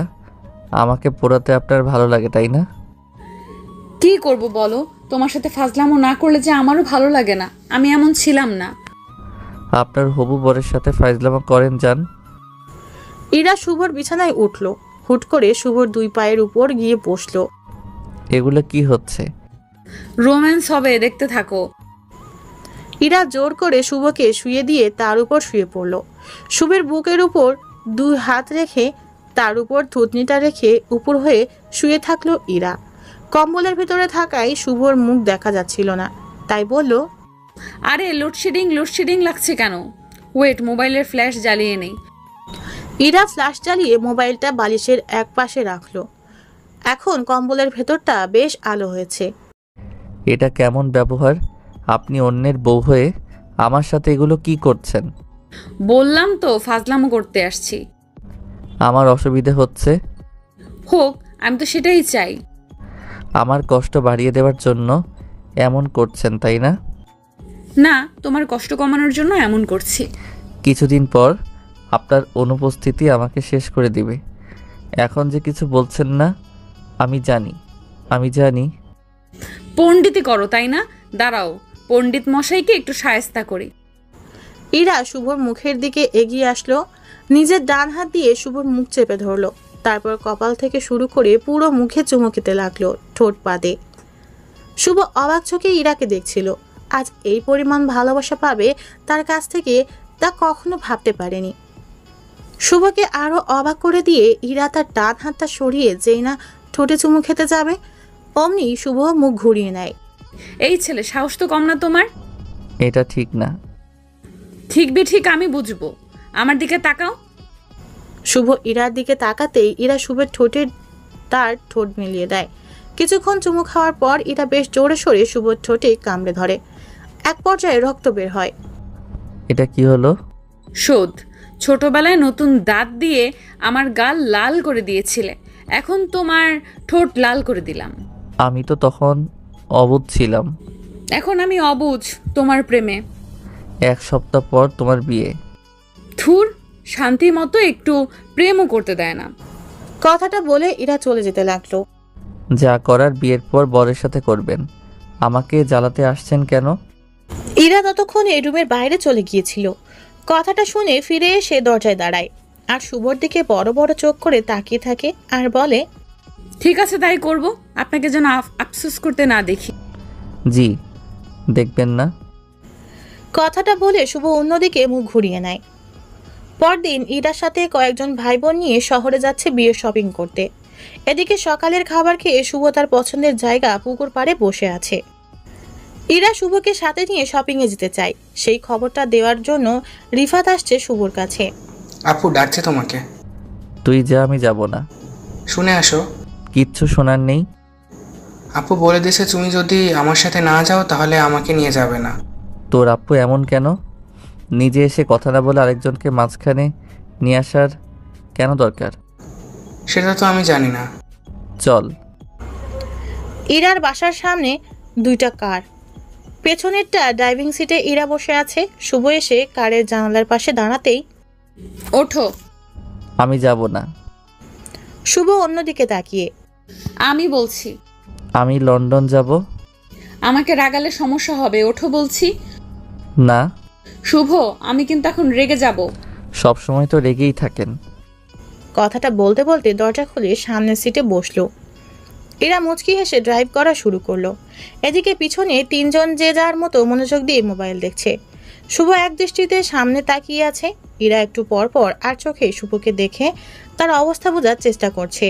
আমাকে পোড়াতে আপনার ভালো লাগে তাই না? কি করব বলো? তোমার সাথে ফাজলামো না করলে যে আমারও ভালো লাগে না। আমি এমন ছিলাম না। আপনার হবু বরের সাথে ফাইজলামা করেন যান। ইরা শুভর বিছানায় উঠল। হুট করে শুভর দুই পায়ের উপর গিয়ে বসলো। এগুলো কি হচ্ছে? রোম্যান্স হবে, দেখতে থাকো। ইরা জোর করে শুভকে শুয়ে দিয়ে তার উপর শুয়ে পড়ল। শুভের বুকের উপর দুই হাত রেখে তার উপর থুতনিটা রেখে উপর হয়ে শুয়ে থাকলো ইরা। কম্বলের ভিতরে থাকায় শুভর মুখ দেখা যাচ্ছিল না, তাই বলল, আরে লোডশেডিং লাগছে কেন? ওয়েট, মোবাইলের ফ্ল্যাশ জ্বালিয়ে নেই। ইরা ফ্ল্যাশ জ্বালিয়ে মোবাইলটা বালিশের এক পাশে রাখলো। এখন কম্বলের ভেতরটা বেশ আলো হয়েছে। এটা কেমন ব্যবহার? আপনি অন্যের বউ হয়ে আমার সাথে এগুলো কি করছেন? বললাম তো ফাজলামো করতে আসছি। আমার অসুবিধা হচ্ছে। হোক, আমি তো সেটাই চাই। আমার কষ্ট বাড়িয়ে দেওয়ার জন্য এমন করছেন তাই না? না, তোমার কষ্ট কমানোর জন্য এমন করছি। কিছুদিন পর আপনার অনুপস্থিতি আমাকে শেষ করে দিবে। এখন যে কিছু বলছেন না, আমি জানি। পণ্ডিতি করো তাই না? দাঁড়াও, পণ্ডিত মশাইকে একটু শায়েস্তা করি। ইরা শুভর মুখের দিকে এগিয়ে আসলো, নিজের ডান হাত দিয়ে শুভর মুখ চেপে ধরলো, তারপর কপাল থেকে শুরু করে পুরো মুখে চুমু খেতে লাগলো, ঠোঁট পাদে। শুভ অবাক চোখে ইরাকে দেখছিল। আজ এই পরিমাণ ভালোবাসা পাবে তার কাছ থেকে তা কখনো ভাবতে পারেনি। শুভকে আরো অবাক করে দিয়ে ইরা তার ডান হাতটা সরিয়ে যেই না ঠোঁটে চুমু খেতে যাবে, অমনি শুভ মুখ ঘুরিয়ে নেয়। এই ছেলে, সাহস তো কম না তোমার? এটা ঠিক না। ঠিক বেঠিক আমি বুঝবো, আমার দিকে তাকাও। শুভ ইরার দিকে তাকাতেই ইরা শুভের ঠোঁটে তার ঠোঁট মিলিয়ে দেয়। কিছুক্ষণ চুমু খাওয়ার পর ইরা বেশ জোরে সোরে শুভর ঠোঁটে কামড়ে ধরে। এক পর্যায়ে রক্ত বের হয়। এটা কি হলো? শোধ, ছোটবেলায় নতুন দাঁত দিয়ে আমার গাল লাল করে দিয়েছিলে, এখন তোমার ঠোঁট লাল করে দিলাম। আমি তো তখন অবুঝ ছিলাম। এখন আমি অবুঝ তোমার প্রেমে। 1 সপ্তাহ পর তোমার বিয়ে। থুর, শান্তি মতো একটু প্রেমও করতে দেয় না। কথাটা বলে ইরা চলে যেতে লাগলো। যা করার বিয়ের পর বরের সাথে করবেন। আমাকে জ্বালাতে আসছেন কেন? ইরা ততক্ষণে রুমের বাইরে চলে গিয়েছিল। কথাটা শুনে ফিরে এসে দরজায় দাঁড়ায় আর শুভর দিকে বড় বড় চোখ করে তাকিয়ে থাকে আর বলে, ঠিক আছে, তাই করব, আপনাকে যেন আফসোস করতে না দেখি। জি, দেখবেন না। কথাটা বলে শুভ অন্যদিকে মুখ ঘুরিয়ে নেয়। পরদিন ইরার সাথে কয়েকজন ভাই বোন নিয়ে শহরে যাচ্ছে বিয়ের শপিং করতে। এদিকে সকালের খাবার খেয়ে শুভ তার পছন্দের জায়গা পুকুর পাড়ে বসে আছে। ইরা শুভকে সাথে নিয়ে শপিংয়ে যেতে চায়। সেই খবরটা দেওয়ার জন্য রিফাত আসছে শুভর কাছে। আপু ডাকছে তোমাকে। তুই যা, আমি যাব না। শুনে আসো। কিচ্ছু শোনার নেই। আপু বলে দিয়েছে তুমি যদি আমার সাথে না যাও তাহলে আমাকে নিয়ে যাবে না। তোর আপু এমন কেন? নিজে এসে কথা না বলে আরেকজনকে মাঝখানে নিয়ে আসার কেন দরকার? সেটা তো আমি জানি না। চল। ইরার বাসার সামনে 2টা কার। পেছনেরটা ড্রাইভিং সিটে ইরা বসে আছে। শুভ এসে কারের জানালার পাশে দাঁড়াতেই, ওঠো। আমি যাব না। শুভ অন্যদিকে তাকিয়ে, আমি বলছি। আমি লন্ডন যাব। আমাকে রাগালে সমস্যা হবে, ওঠো বলছি। না। শুভ, আমি কিন্তু এখন রেগে যাব। সব সময় তো রেগেই থাকেন। কথাটা বলতে বলতে দরজা খুলে সামনের সিটে বসলো। এরা মুচকি হেসে ড্রাইভ করা শুরু করলো। এদিকে পিছনে 3 জন যে যার মতো মনোযোগ দিয়ে মোবাইল দেখছে। শুভ এক দৃষ্টিতে সামনে তাকিয়ে আছে। ইরা একটু পর পর আর চোখে শুভকে দেখে তার অবস্থা বোঝার চেষ্টা করছে।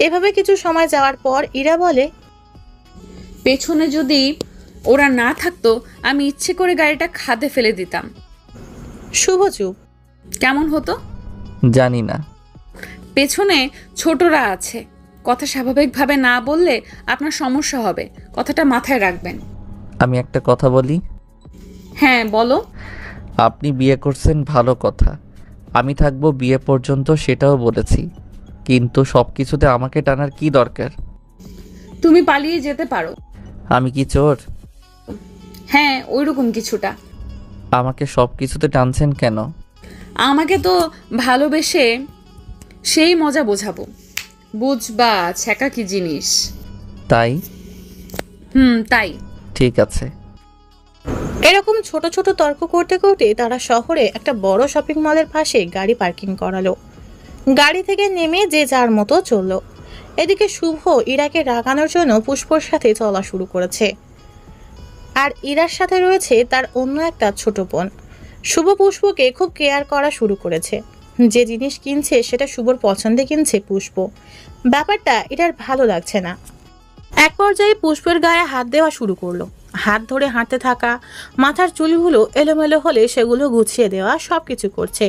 এভাবে কিছু সময় যাওয়ার পর ইরা বলে, পেছনে যদি ওরা না থাকতো আমি ইচ্ছে করে গাড়িটা খাদে ফেলে দিতাম। শুভ চুপ। কেমন হতো? জানি না। পেছনে ছোটরা আছে, কথা স্বাভাবিকভাবে না বললে আপনার সমস্যা হবে, কথাটা মাথায় রাখবেন। আমি একটা কথা বলি। হ্যাঁ বলো। আপনি বিয়ে করছেন ভালো কথা, আমি থাকবো বিয়ে পর্যন্ত সেটাও বলেছি, কিন্তু সব কিছুতে আমাকে টানার কি দরকার? তুমি পালিয়ে যেতে পারো। আমি কি চোর? হ্যাঁ, ওইরকম কিছুটা। আমাকে সব কিছুতে টানছেন কেন? আমাকে তো ভালোবেসে সেই মজা বোঝাবো, বুঝবা ছ্যাঁকা কি জিনিস। তাই? তাই। ঠিক আছে। এরকম ছোট ছোট তর্ক করতে করতে তারা শহরে একটা বড় শপিং মলের পাশে গাড়ি পার্কিং করালো। গাড়ি থেকে নেমে যে যার মতো চললো। এদিকে শুভ ইরাকে রাগানোর জন্য পুষ্পর সাথে চলা শুরু করেছে। আর ইরার সাথে রয়েছে তার অন্য একটা ছোট বোন। শুভ পুষ্পকে খুব কেয়ার করা শুরু করেছে। যে জিনিস কিনছে সেটা শুভর পছন্দে কিনছে পুষ্প। ব্যাপারটা এটার ভালো লাগছে না। এক পর্যায়ে পুষ্পের গায়ে হাত দেওয়া শুরু করলো। হাত ধরে হাঁটতে থাকা, মাথার চুলগুলো এলোমেলো হলে সেগুলো গুছিয়ে দেওয়া, সবকিছু করছে।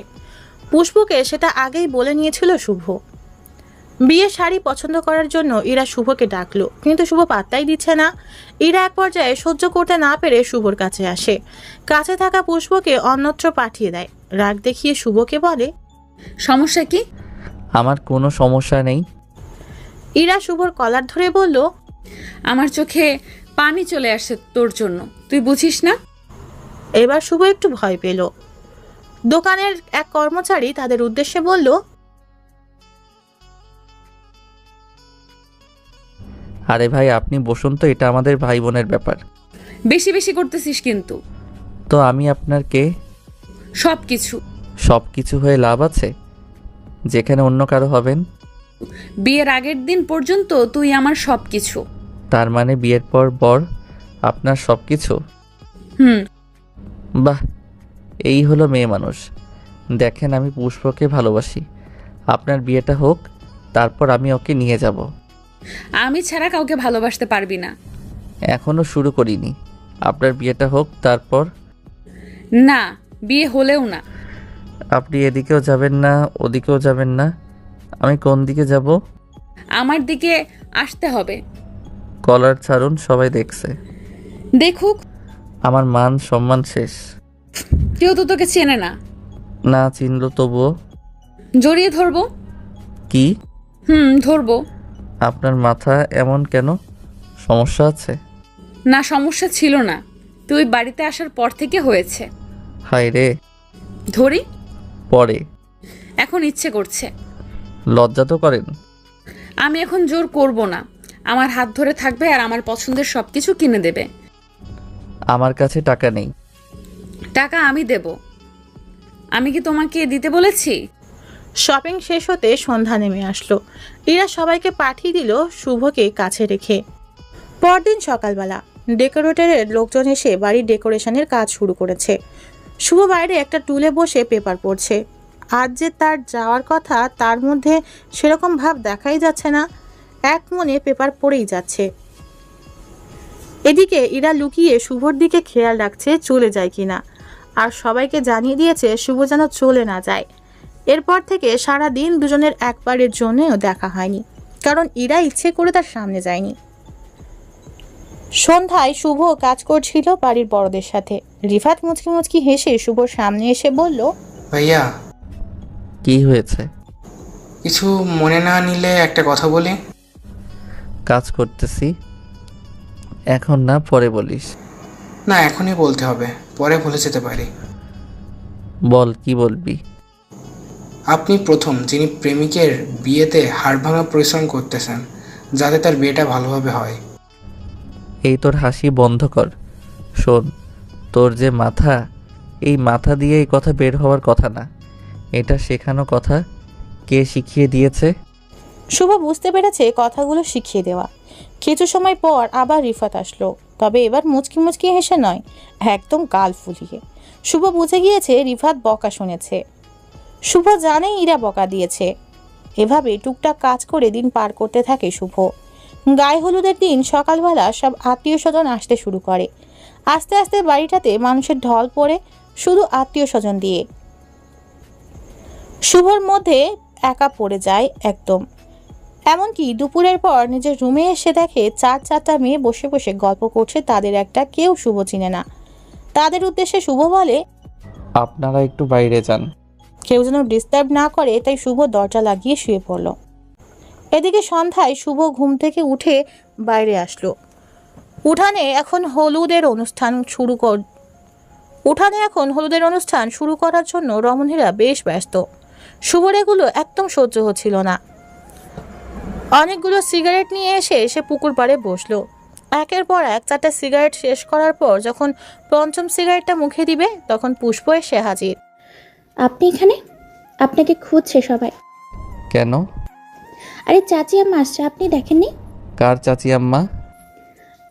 পুষ্পকে সেটা আগেই বলে নিয়েছিল শুভ। বিয়ের শাড়ি পছন্দ করার জন্য ইরা শুভকে ডাকলো, কিন্তু শুভ পাত্তাই দিচ্ছে না। ইরা এক পর্যায়ে সহ্য করতে না পেরে শুভর কাছে আসে। কাছে থাকা পুষ্পকে অন্যত্র পাঠিয়ে দেয়। রাগ দেখিয়ে শুভকে বলে, সমস্যা কি? আমার কোনো সমস্যা নেই। ইরা শুভর কলার ধরে বলল, আমার চোখে পানি চলে আসছে তোর জন্য, তুই বুঝিস না? এবার শুভ একটু ভয় পেল। দোকানের এক কর্মচারী তাদের উদ্দেশ্যে বলল, আরে ভাই আপনি বসুন তো, এটা আমাদের ভাই বোনের ব্যাপার। বেশি বেশি করতেছিস কিন্তু। তো আমি আপনার কে? সব কিছু। সব কিছু হয়ে লাভ আছে যেখানে অন্য কারো হবেন? বিয়ের আগের দিন পর্যন্ত তুই আমার সব কিছু। তার মানে বিয়ের পর বর আপনার সব কিছু? হুম। বাহ, এই হলো মেয়ে মানুষ। দেখেন আমি পুষ্পকে ভালোবাসি, আপনার বিয়েটা হোক, তারপর আমি ওকে নিয়ে যাব। আমি ছাড়া কাউকে ভালোবাসতে পারবি না। এখনো শুরু করিনি, আপনার বিয়েটা হোক তারপর। না, বিয়ে হলেও না। আপনি এদিকেও যাবেন না ওদিকেও যাবেন না, আমি কোন দিকে যাব? আমার দিকে আসতে হবে। কলার ছাড়ুন, সবাই দেখছে। দেখুক। আমার মান সম্মান শেষ। কেউ তো তোকে চেনে না। না চিনল তবুও। জড়িয়ে ধরবো। কি? ধরবো। আপনার মাথা এমন কেন, সমস্যা আছে? না, সমস্যা ছিল না, তুই বাড়িতে আসার পর থেকে হয়েছে। হায় রে। ধরি? পরে। এখন ইচ্ছে করছে। লজ্জা তো করেন। আমি এখন জোর করব না, আমার হাত ধরে থাকবে আর আমার পছন্দের সবকিছু কিনে দেবে। আমার কাছে টাকা নেই। টাকা আমি দেব। আমি কি তোমাকে দিতে বলেছি? শপিং শেষ হতে সন্ধ্যা নেমে আসলো। ইরা সবাইকে পাঠিয়ে দিল শুভকে কাছে রেখে। পরদিন সকালবেলা ডেকোরেটরের লোকজন এসে বাড়ির ডেকোরেশনের কাজ শুরু করেছে। শুভ বাইরে একটা টুলে বসে পেপার পড়ছে। আজ যে তার যাওয়ার কথা, তার মধ্যে সেরকম ভাব দেখাই যাচ্ছে না। এক মনে পেপার পড়েই যাচ্ছে। এদিকে ইরা লুকিয়ে শুভর দিকে খেয়াল রাখছে চলে যায় কিনা, আর সবাইকে জানিয়ে দিয়েছে শুভ যেন চলে না যায়। এরপর থেকে সারা দিন দুজনের একবারের জন্যও দেখা হয়নি, কারণ ইরা ইচ্ছে করে তার সামনে যায়নি। সন্ধ্যায় শুভ কাজ করছিল বাড়ির বড়দের সাথে। রিফাত মুচকি মুচকি হেসে শুভর সামনে এসে বলল, ভাইয়া, কি হয়েছে? কিছু মনে না নিলে একটা কথা বলি। কাজ করতেছি, এখন না, পরে বলিস। না, এখনই বলতে হবে, পরে ভুলে যেতে পারি। বল, কি বলবি? আপনি প্রথম যিনি প্রেমিকের বিয়েতে হাড়ভাঙা পরিশ্রম করতেছেন যাতে তার বিয়েটা ভালোভাবে হয়। এই তোর হাসি বন্ধ কর। শোন, তোর যে মাথা, এই মাথা দিয়ে এই কথা বের হওয়ার কথা না। এটা শেখানো কথা। কে শিখিয়ে দিয়েছে? শুভ বুঝতে পেরেছে কথাগুলো শিখিয়ে দেওয়া। কিছু সময় পর আবার রিফাত আসলো, তবে এবার মুচকি মুচকি হেসে নয়, একদম গাল ফুলিয়ে। শুভ বুঝে গিয়েছে রিফাত বকা শুনেছে। শুভ জানে ইরা বকা দিয়েছে। এভাবে টুকটাক কাজ করে দিন পার করতে থাকে শুভ। গায়ে হলুদের দিন সকালবেলা সব আত্মীয় স্বজন আসতে শুরু করে। আস্তে আস্তে বাড়িটাতে মানুষের ঢল পড়ে, শুধু আত্মীয় স্বজন দিয়ে। শুভর মধ্যে একা পড়ে যায় একদম। এমনকি দুপুরের পর নিজের রুমে এসে দেখে চারটা মেয়ে বসে বসে গল্প করছে, তাদের একটা কেউ শুভ চিনে না। তাদের উদ্দেশ্যে শুভ বলে, আপনারা একটু বাইরে যান। কেউ যেন ডিস্টার্ব না করে, তাই শুভ দরজা লাগিয়ে শুয়ে পড়ল। এদিকে সন্ধ্যায় শুভ ঘুম থেকে উঠে বাইরে আসলো। উঠানে এখন হলুদের অনুষ্ঠান শুরু করার জন্য রমণীরা বেশ ব্যস্ত। শুভর এগুলো একদম সহ্য হচ্ছিল না। অনেকগুলো সিগারেট নিয়ে এসে সে পুকুর পাড়ে বসলো। একের পর এক 4টা সিগারেট শেষ করার পর যখন পঞ্চম সিগারেটটা মুখে দিবে, তখন পুষ্প এসে হাজির। আপনি এখানে? আপনাকে খুঁজছে সবাই। কেন? আরে চাচি আম্মা আসছে, আপনি দেখেননি? কার চাচি আম্মা?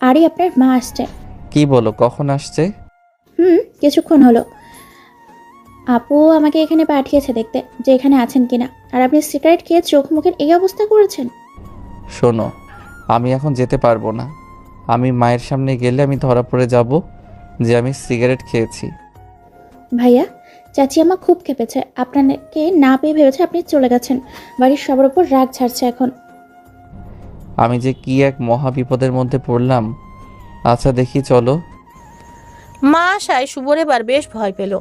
আরে আপনার মা আসছে। কি বলো, কখন আসছে? কিছুক্ষণ হলো। আপু আমাকে এখানে পাঠিয়েছে দেখতে যে এখানে আছেন কিনা। আর আপনি সিগারেট খেয়ে চোখ মুখের এই অবস্থা করেছেন। শোনো, আমি এখন যেতে পারবো না। আমি মায়ের সামনে গেলে আমি ধরা পড়ে যাব যে আমি সিগারেট খেয়েছি। ভাইয়া, চাচি আম্মা খুব খেপেছে, আপনাকে না পেয়ে ভেবেছে আপনি চলে গেছেন। বাড়ির সবার উপর রাগ ছাড়ছে এখন। আমি যে কি এক মহা বিপদের মধ্যে পড়লাম। আচ্ছা দেখি চলো। মা আসায় শুভর এবার বেশ ভয় পেল।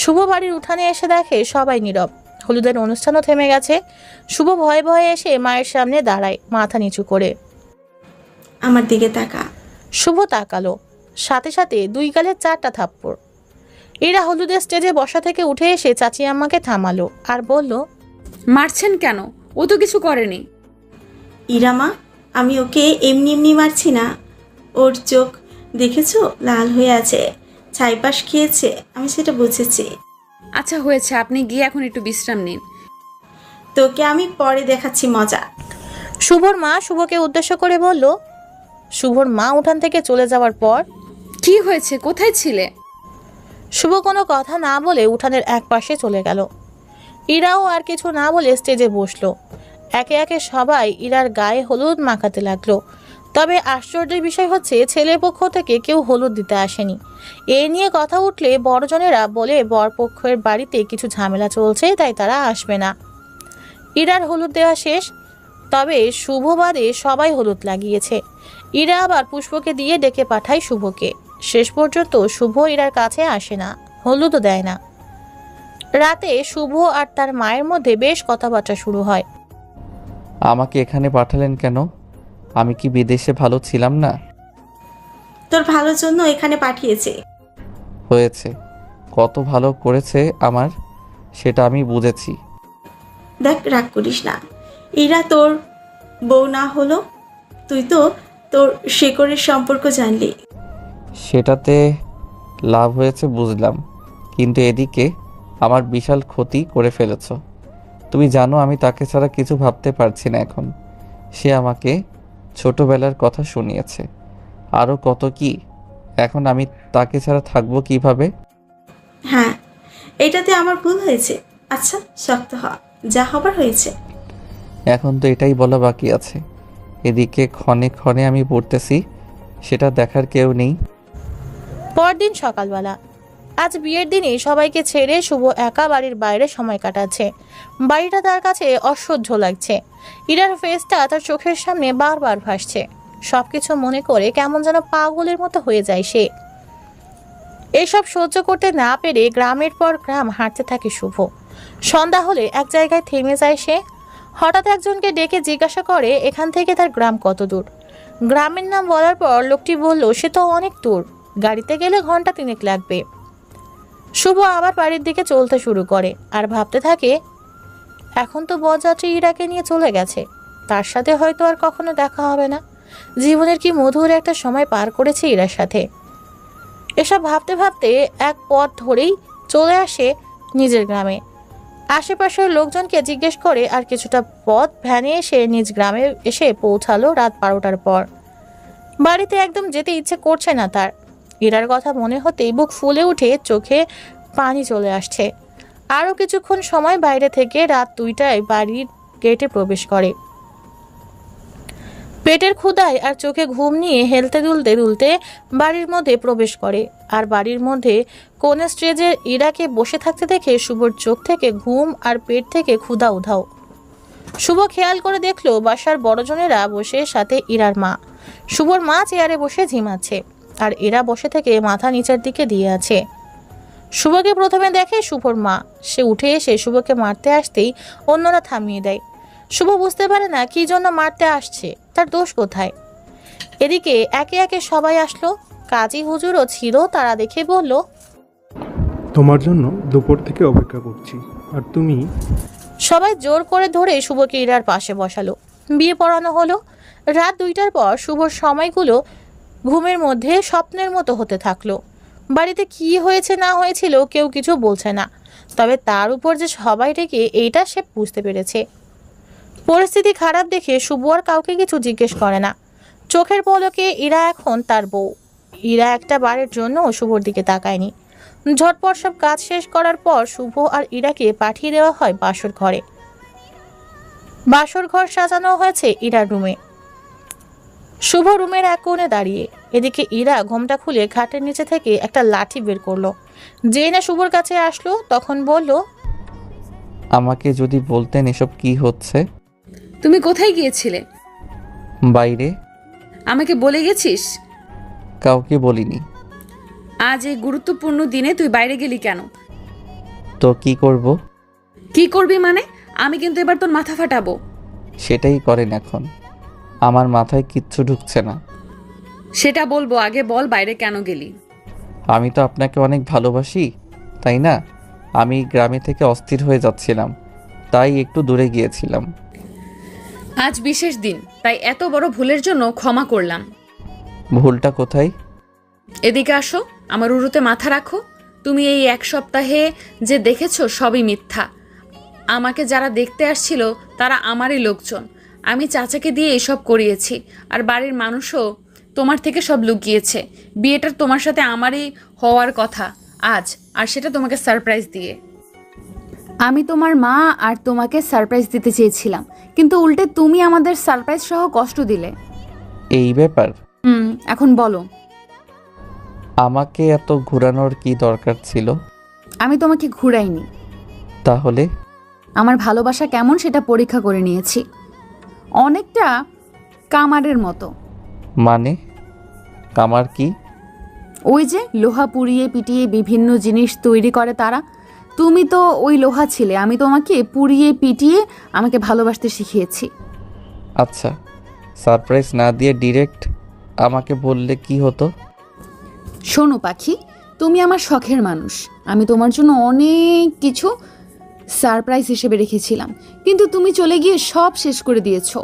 শুভ বাড়ির উঠানে এসে দেখে সবাই নীরব। হলুদের অনুষ্ঠানও থেমে গেছে। শুভ ভয়ে ভয়ে এসে মায়ের সামনে দাঁড়ায়, মাথা নিচু করে। আমার দিকে তাকা। শুভ তাকালো, সাথে সাথে দুই গালে 4টা থাপ্পড়। এরা হলুদের স্টেজে বসা থেকে উঠে এসে চাচি আম্মাকে থামালো আর বলল, মারছেন কেন? ও তো কিছু করেনি। ইরামা, আমি ওকে এমনি এমনি মারছি না। ওর চোখ দেখেছো, লাল হয়ে আছে, ছাইপাশ খেয়েছে, আমি সেটা বুঝেছি। আচ্ছা হয়েছে, আপনি গিয়ে এখন একটু বিশ্রাম নিন। তোকে আমি পরে দেখাচ্ছি মজা। শুভর মা শুভকে উদ্দেশ্য করে বলল। শুভর মা উঠান থেকে চলে যাওয়ার পর, কি হয়েছে, কোথায় ছিলে? শুভ কোনো কথা না বলে উঠানের এক পাশে চলে গেল। ইরাও আর কিছু না বলে স্টেজে বসলো। একে একে সবাই ইরার গায়ে হলুদ মাখাতে লাগলো। তবে আশ্চর্যের বিষয় হচ্ছে, ছেলের পক্ষ থেকে কেউ হলুদ দিতে আসেনি। এ নিয়ে কথা উঠলে বড়জনেরা বলে বরপক্ষের বাড়িতে কিছু ঝামেলা চলছে, তাই তারা আসবে না। ইরার হলুদ দেওয়া শেষ, তবে শুভ বাদে সবাই হলুদ লাগিয়েছে। ইরা আবার পুষ্পকে দিয়ে ডেকে পাঠায় শুভকে। শেষ পর্যন্ত শুভ ইরার কাছে আসে না, হলুদও দেয় না। রাতে শুভ আর তার মায়ের মধ্যে বেশ কথাবার্তা শুরু হয়। আমাকে এখানে পাঠালেন কেন? আমি কি বিদেশে ভালো ছিলাম না? তোর ভালোর জন্য এখানে পাঠিয়েছে। হয়েছে, কত ভালো করেছে আমার, সেটা আমি বুঝেছি। দেখ, রাগ করিস না। ইরা তোর বউ না হলো, তুই তো তোর শেকড়ের সম্পর্ক জানলি। সেটাতে লাভ হয়েছে বুঝলাম, কিন্তু এদিকে আমার বিশাল ক্ষতি করে ফেলেছ। তুমি জানো আমি তাকে ছাড়া কিছু ভাবতে পারছি না এখন। সে আমাকে ছোটবেলার কথা শুনিয়েছে, আরও কত কি। এখন আমি তাকে ছাড়া থাকবো কিভাবে? হ্যাঁ, এটাতে আমার ভুল হয়েছে। আচ্ছা, শক্ত হ, যা হবার হয়েছে। এখন তো এটাই বলা বাকি আছে। এদিকে ক্ষণে ক্ষণে আমি পড়তেছি, সেটা দেখার কেউ নেই। পরদিন সকালবেলা, আজ বিয়ের দিনে সবাইকে ছেড়ে শুভ একা বাড়ির বাইরে সময় কাটাচ্ছে। বাড়িটা তার কাছে অসহ্য লাগছে। ইরার ফেসটা তার চোখের সামনে বারবার ভাসছে। সবকিছু মনে করে কেমন যেন পাগলের মতো হয়ে যায় সে। এসব সহ্য করতে না পেরে গ্রামের পর গ্রাম হাঁটতে থাকে শুভ। সন্ধ্যা হলে এক জায়গায় থেমে যায় সে। হঠাৎ একজনকে ডেকে জিজ্ঞাসা করে এখান থেকে তার গ্রাম কত দূর। গ্রামের নাম বলার পর লোকটি বলল সে তো অনেক দূর, গাড়িতে গেলে ঘন্টা 3 লাগবে। শুভ আবার বাড়ির দিকে চলতে শুরু করে আর ভাবতে থাকে, এখন তো বরযাত্রী ইরাকে নিয়ে চলে গেছে, তার সাথে হয়তো আর কখনো দেখা হবে না। জীবনের কি মধুর একটা সময় পার করেছে ইরার সাথে। এসব ভাবতে ভাবতে এক পথ ধরেই চলে আসে নিজের গ্রামে। আশেপাশের লোকজনকে জিজ্ঞেস করে আর কিছুটা পথ ভ্যানে এসে নিজ গ্রামে এসে পৌঁছালো রাত 12টার পর। বাড়িতে একদম যেতে ইচ্ছে করছে না তার। ইরার কথা মনে হতেই বুক ফুলে উঠে চোখে পানি চলে আসছে। আরও কিছুক্ষণ সময় বাইরে থেকে রাত 2টায় বাড়ির গেটে প্রবেশ করে। পেটের ক্ষুধায় আর চোখে ঘুম নিয়ে হেলতে দুলতে বাড়ির মধ্যে প্রবেশ করে। আর বাড়ির মধ্যে কোন স্টেজে ইরাকে বসে থাকতে দেখে শুভর চোখ থেকে ঘুম আর পেট থেকে ক্ষুধা উধাও। শুভ খেয়াল করে দেখলো বাসার বড়জনেরা বসে, সাথে ইরার মা। শুভর মা চেয়ারে বসে ঝিমাচ্ছে আর এরা বসে থেকে মাথা নিচের দিকে দিয়ে আছে। শুভকে প্রথমে দেখে শুভর মা। সে উঠে এসে শুভকে মারতে আসতেই অন্যরা থামিয়ে দেয়। শুভ বুঝতে পারে না কি জন্য মারতে আসছে, তার দোষ কোথায়। এদিকে একে একে সবাই আসলো। কাজী হুজুরও ছিল, তারা দেখে বলল, তোমার জন্য দুপুর থেকে অপেক্ষা করছি, আর তুমি। সবাই জোর করে ধরে শুভকে ইরার পাশে বসালো। বিয়ে পড়ানো হলো। রাত 2টার পর শুভর সময়গুলো ঘুমের মধ্যে স্বপ্নের মতো হতে থাকলো। বাড়িতে কি হয়েছে না হয়েছিল কেউ কিছু বলছে না, তবে তার উপর যে সবাই ডেকে এইটা সে বুঝতে পেরেছে। পরিস্থিতি খারাপ দেখে শুভ আর কাউকে কিছু জিজ্ঞেস করে না। চোখের পলকে ইরা এখন তার বউ। ইরা একটা বারের জন্য শুভর দিকে তাকায়নি। ঝটপট সব কাজ শেষ করার পর শুভ আর ইরাকে পাঠিয়ে দেওয়া হয় বাসর ঘরে। বাসর ঘর সাজানো হয়েছে ইরার রুমে। শুভ রুমের এক কোণে দাঁড়িয়ে। এদিকে ইরা ঘোমটা খুলে খাটের নিচে থেকে একটা লাঠি বের করলো। যেই না শুভর কাছে আসলো তখন বলল, আমাকে যদি বলতেন এসব কি হচ্ছে। তুমি কোথায় গিয়েছিলে? বাইরে। আমাকে বলে গেছিস? কাউকে বলিনি। আজ এই গুরুত্বপূর্ণ দিনে তুই বাইরে গেলি কেন? তো কি করব? কি করবি মানে? আমি কিন্তু এবার তোর মাথা ফাটাবো। সেটাই করেন এখন। আমার মাথায় কিচ্ছু ঢুকছে না। সেটা বলবো, আগে বল বাইরে কেন গেলি? আমি তো আপনাকে অনেক ভালোবাসি, তাই না? আমি গ্রামে থেকে অস্থির হয়ে যাচ্ছিলাম, তাই একটু দূরে গিয়েছিলাম। আজ বিশেষ দিন, তাই এত বড় ভুলের জন্য ক্ষমা করলাম। ভুলটা কোথায়? এদিকে আসো, আমার উরুতে মাথা রাখো। তুমি এই 1 সপ্তাহে যে দেখেছো সবই মিথ্যা। আমাকে যারা দেখতে আসছিল তারা আমারই লোকজন। আমি চাচাকে দিয়ে এসব করিয়েছি, আর বাড়ির মানুষও তোমার থেকে সব লুকিয়েছে। বিয়েটা তোমার সাথে আমারই হওয়ার কথা আজ, আর সেটা তোমাকে সারপ্রাইজ দিয়ে। আমি তোমার মা আর তোমাকে সারপ্রাইজ দিতে চেয়েছিলাম, কিন্তু উল্টে তুমি আমাদের সারপ্রাইজ সহ কষ্ট দিলে। এই ব্যাপার? এখন বলো, আমাকে এত ঘোরানোর কি দরকার ছিল? আমি তোমাকে ঘুরাইনি। তাহলে? আমার ভালোবাসা কেমন সেটা পরীক্ষা করে নিয়েছি, অনেকটা কামারের মতো। মানে? কামার কি? ওই যে লোহা পুড়িয়ে পিটিয়ে বিভিন্ন জিনিস তৈরি করে তারা। তুমি তো ওই লোহা ছিলে, আমি তোমাকে পুড়িয়ে পিটিয়ে আমাকে ভালোবাসতে শিখিয়েছি। আচ্ছা, সারপ্রাইজ না দিয়ে ডিরেক্ট আমাকে বললে কি হতো? শোনো পাখি, তুমি আমার শখের মানুষ। আমি তোমার জন্য অনেক কিছু সারপ্রাইজ হিসেবে রেখেছিলাম, কিন্তু তুমি চলে গিয়ে সব শেষ করে দিয়েছো।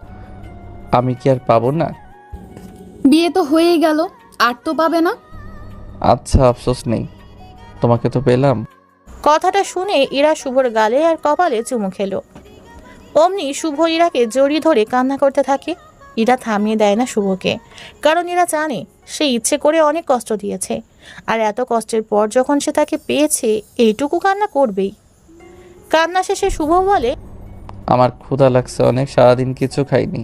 আমি কি আর পাবো না? বিয়ে তো হয়েই গেল, আর তো পাবে না। আচ্ছা, আফসোস নেই, তোমাকে তো পেলাম। কথাটা শুনে ইরা শুভর গালে আর কপালে চুমু খেলো। অমনি শুভ ইরাকে জড়িয়ে ধরে কান্না করতে থাকে। ইরা থামিয়ে দেয় না শুভকে, কারণ ইরা জানে সে ইচ্ছে করে অনেক কষ্ট দিয়েছে, আর এত কষ্টের পর যখন সে তাকে পেয়েছে এইটুকু কান্না করবেই। কান্না শেষে শুভ বলে, আমার ক্ষুধা লাগছে অনেক, সারাদিন কিছু খাইনি।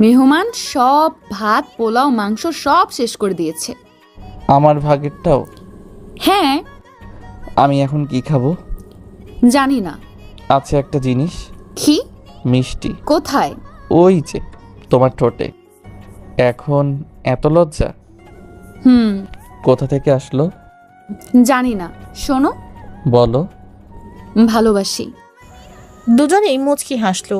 মেহমান সব ভাত পোলাও মাংস সব শেষ করে দিয়েছে। আমার ভাগেরটাও? হ্যাঁ। আমি এখন কি খাবো? জানি না। আছে একটা জিনিস। কি? মিষ্টি। কোথায়? ওই যে তোমার ঠোঁটে। এখন এত লজ্জা কোথা থেকে আসলো? জানি না। শোনো, বলো। ভালোবাসি। দুজনেই মুচকি হাসলো।